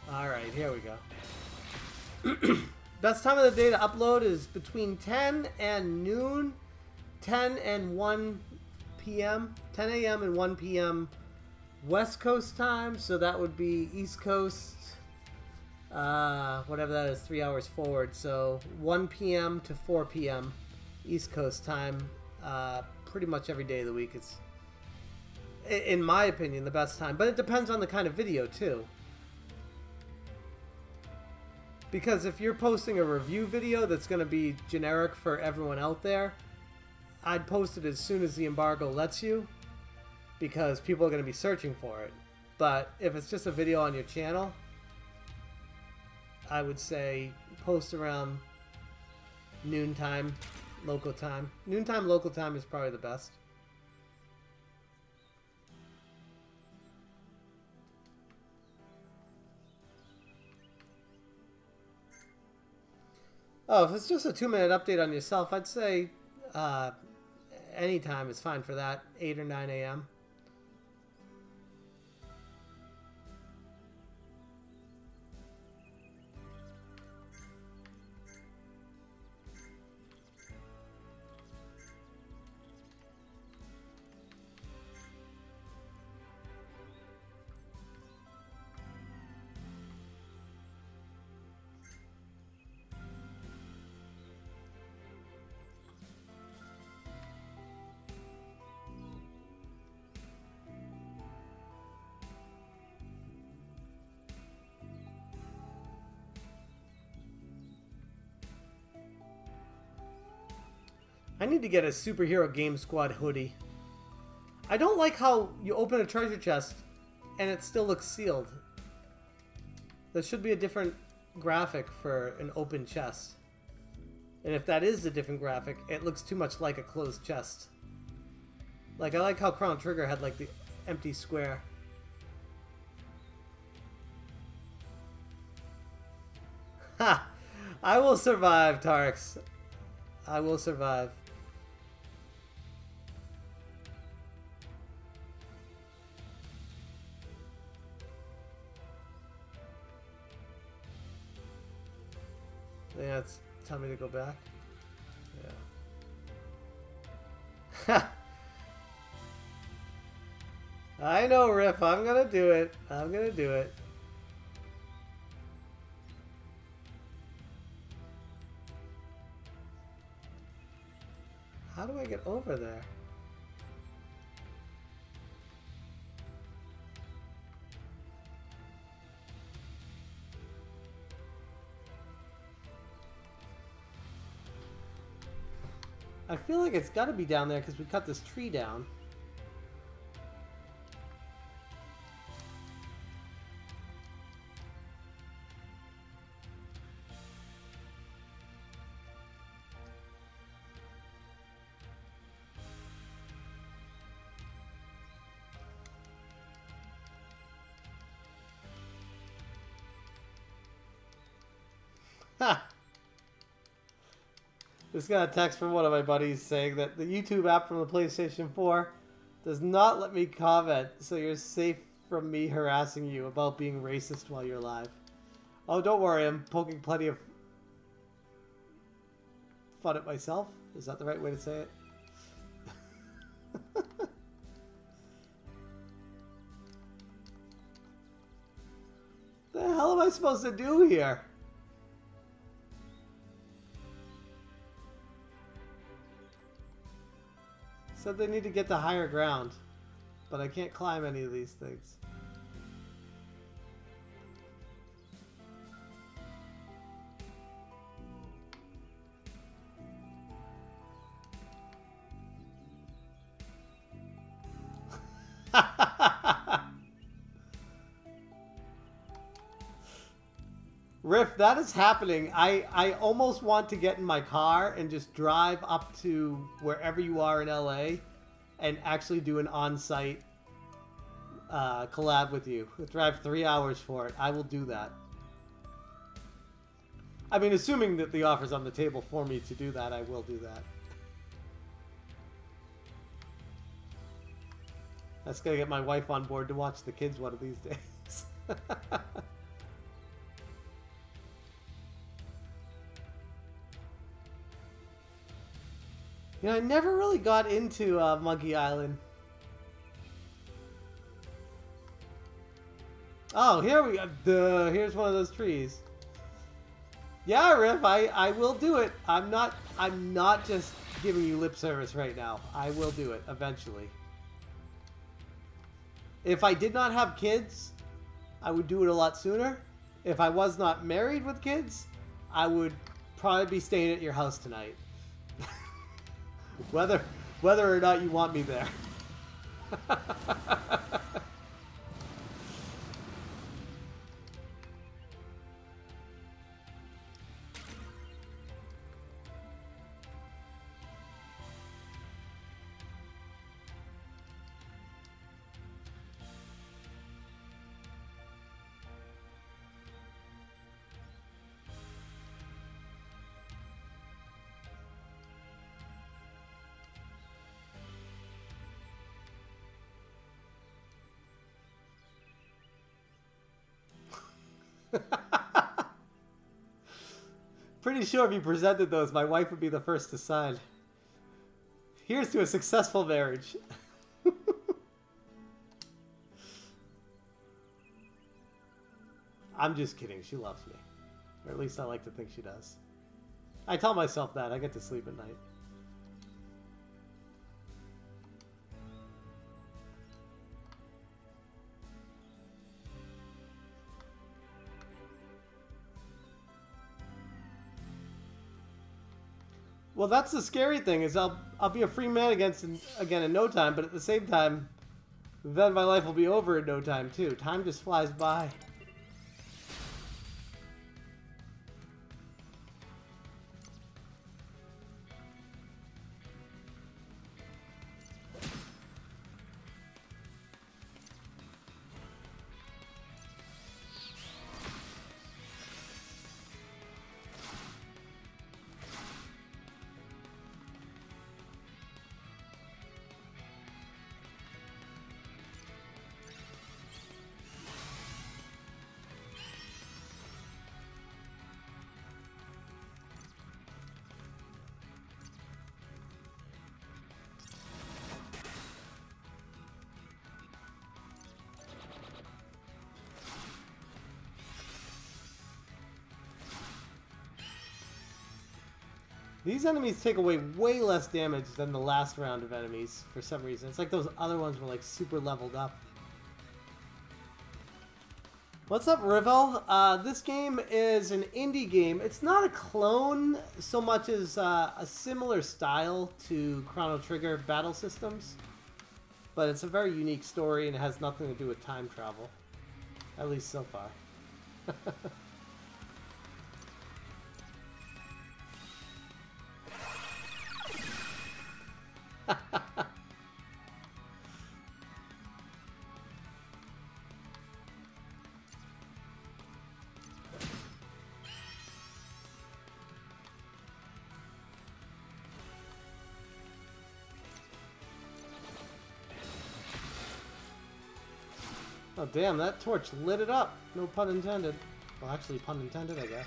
Alright, here we go. Best time of the day to upload is between 10 and noon, 10 and 1 p.m., 10 a.m. and 1 p.m. West Coast time, so that would be East Coast, whatever that is, 3 hours forward, so 1 p.m. to 4 p.m. East Coast time, pretty much every day of the week. It's, in my opinion, the best time, but it depends on the kind of video too. Because if you're posting a review video that's going to be generic for everyone out there, I'd post it as soon as the embargo lets you, because people are going to be searching for it. But if it's just a video on your channel, I would say post around noontime, local time. Noontime, local time is probably the best. Oh, if it's just a 2-minute update on yourself, I'd say any time is fine for that, 8 or 9 a.m. I need to get a Superhero Game Squad hoodie. I don't like how you open a treasure chest and it still looks sealed. There should be a different graphic for an open chest. And if that is a different graphic, it looks too much like a closed chest. Like, I like how Chrono Trigger had like the empty square. Ha! I will survive, Tarks. I will survive. Yeah, it's tell me to go back. Yeah. I know, Riff. I'm gonna do it. I'm gonna do it. How do I get over there? I feel like it's got to be down there because we cut this tree down. Ha! Just got a text from one of my buddies saying that the YouTube app from the PlayStation 4 does not let me comment, so you're safe from me harassing you about being racist while you're live. Oh, don't worry, I'm poking plenty of fun at myself. Is that the right way to say it? The hell am I supposed to do here? Said they need to get to higher ground, but I can't climb any of these things. Riff, that is happening. I almost want to get in my car and just drive up to wherever you are in LA and actually do an on-site collab with you. Drive 3 hours for it. I will do that. I mean, assuming that the offer's on the table for me to do that, I will do that. That's gonna get my wife on board to watch the kids one of these days. You know, I never really got into Monkey Island. Oh, here we go. Here's one of those trees. Yeah, Riff, I will do it. I'm not just giving you lip service right now. I will do it eventually. If I did not have kids, I would do it a lot sooner. If I was not married with kids, I would probably be staying at your house tonight. whether or not you want me there. Pretty sure if you presented those, my wife would be the first to sign. Here's to a successful marriage. I'm just kidding. She loves me. Or at least I like to think she does. I tell myself that. I get to sleep at night. Well, that's the scary thing, is I'll be a free man again in no time, but at the same time, then my life will be over in no time too. Time just flies by. These enemies take away way less damage than the last round of enemies for some reason. It's like those other ones were like super leveled up. What's up, Rivel? This game is an indie game. It's not a clone so much as a similar style to Chrono Trigger battle systems. But it's a very unique story and it has nothing to do with time travel. At least so far. Oh damn, that torch lit it up. No pun intended. Well, actually pun intended, I guess.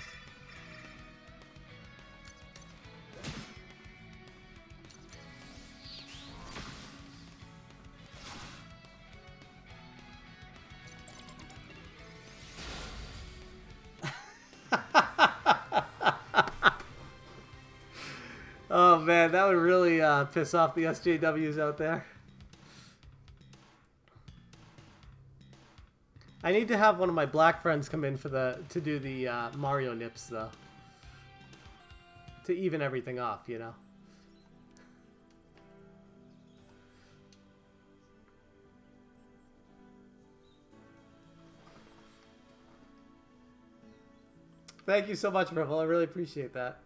Oh man, that would really piss off the SJWs out there. I need to have one of my black friends come in for to do the Mario nips though. To even everything off, you know. Thank you so much, Ripple. I really appreciate that.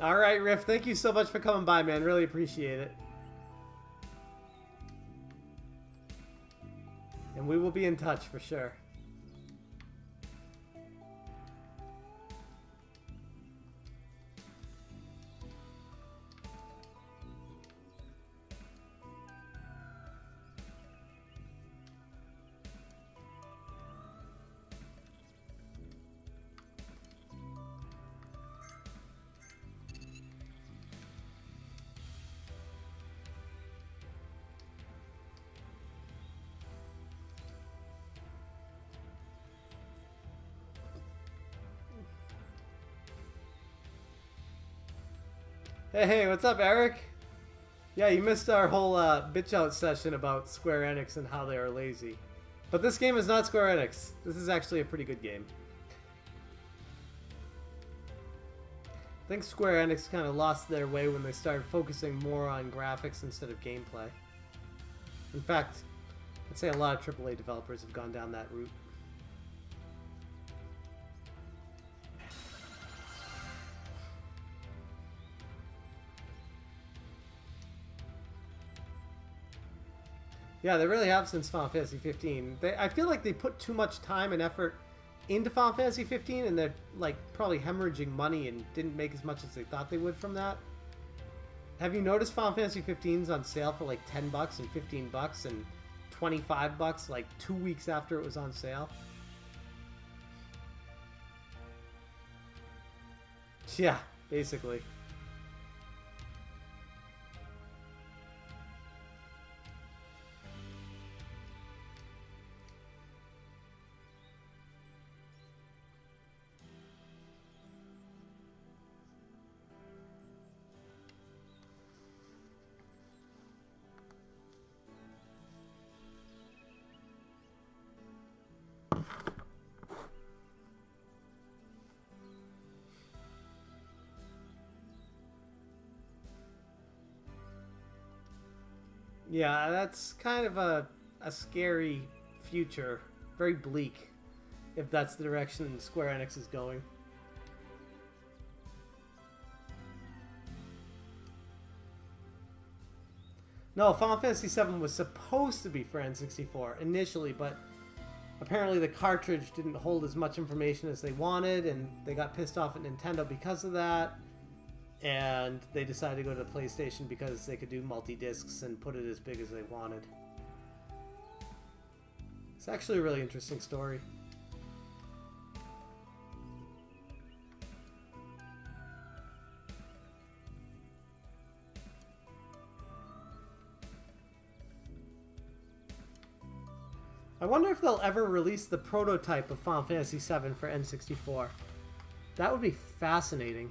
All right, Riff. Thank you so much for coming by, man. Really appreciate it. And we will be in touch for sure. Hey, what's up, Eric? Yeah, you missed our whole bitch out session about Square Enix and how they are lazy. But this game is not Square Enix. This is actually a pretty good game. I think Square Enix kind of lost their way when they started focusing more on graphics instead of gameplay. In fact, I'd say a lot of AAA developers have gone down that route. Yeah, they really have since Final Fantasy 15. I feel like they put too much time and effort into Final Fantasy 15, and they're like probably hemorrhaging money and didn't make as much as they thought they would from that. Have you noticed Final Fantasy 15's on sale for like $10 and $15 and $25 like 2 weeks after it was on sale? Yeah, basically. Yeah, that's kind of a scary future. Very bleak, if that's the direction Square Enix is going. No, Final Fantasy VII was supposed to be for N64 initially, but apparently the cartridge didn't hold as much information as they wanted, and they got pissed off at Nintendo because of that. And they decided to go to the PlayStation because they could do multi-discs and put it as big as they wanted. It's actually a really interesting story. I wonder if they'll ever release the prototype of Final Fantasy VII for N64. That would be fascinating.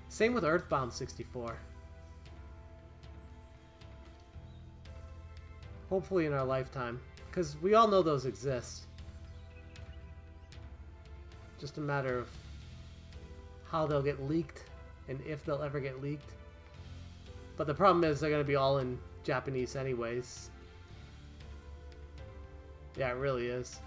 Same with Earthbound 64. Hopefully in our lifetime, because we all know those exist. Just a matter of how they'll get leaked and if they'll ever get leaked. But the problem is they're going to be all in Japanese anyways. Yeah, it really is.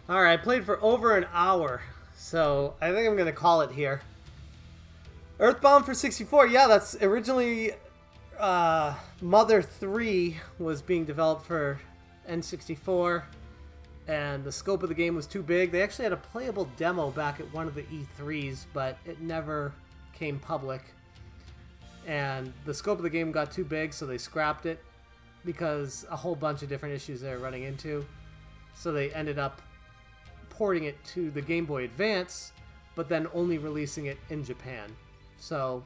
Alright, I played for over an hour, so I think I'm going to call it here. Earthbound for 64, yeah, that's originally Mother 3 was being developed for N64, and the scope of the game was too big. They actually had a playable demo back at one of the E3s, but it never came public. And the scope of the game got too big, so they scrapped it because a whole bunch of different issues they were running into. So they ended up porting it to the Game Boy Advance, but then only releasing it in Japan. So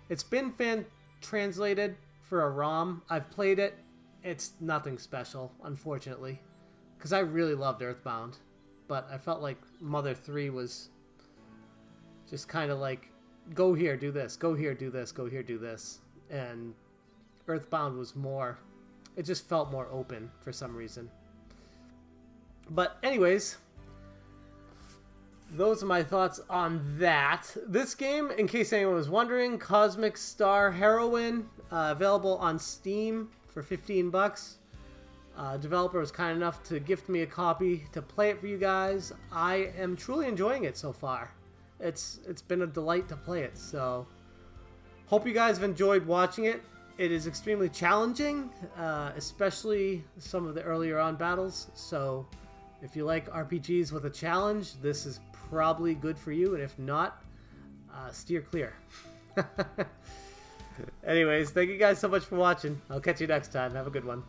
it's been fan-translated for a ROM. I've played it. It's nothing special, unfortunately, because I really loved Earthbound, but I felt like Mother 3 was just kind of like, go here, do this, go here, do this, go here, do this. And Earthbound was more, it just felt more open for some reason. But anyways, those are my thoughts on that. This game, in case anyone was wondering, Cosmic Star Heroine, available on Steam for 15 bucks. Developer was kind enough to gift me a copy to play it for you guys. I am truly enjoying it so far. It's been a delight to play it, so hope you guys have enjoyed watching it. It is extremely challenging, especially some of the earlier on battles, so if you like RPGs with a challenge, this is probably good for you, and if not, steer clear. Anyways, thank you guys so much for watching. I'll catch you next time. Have a good one.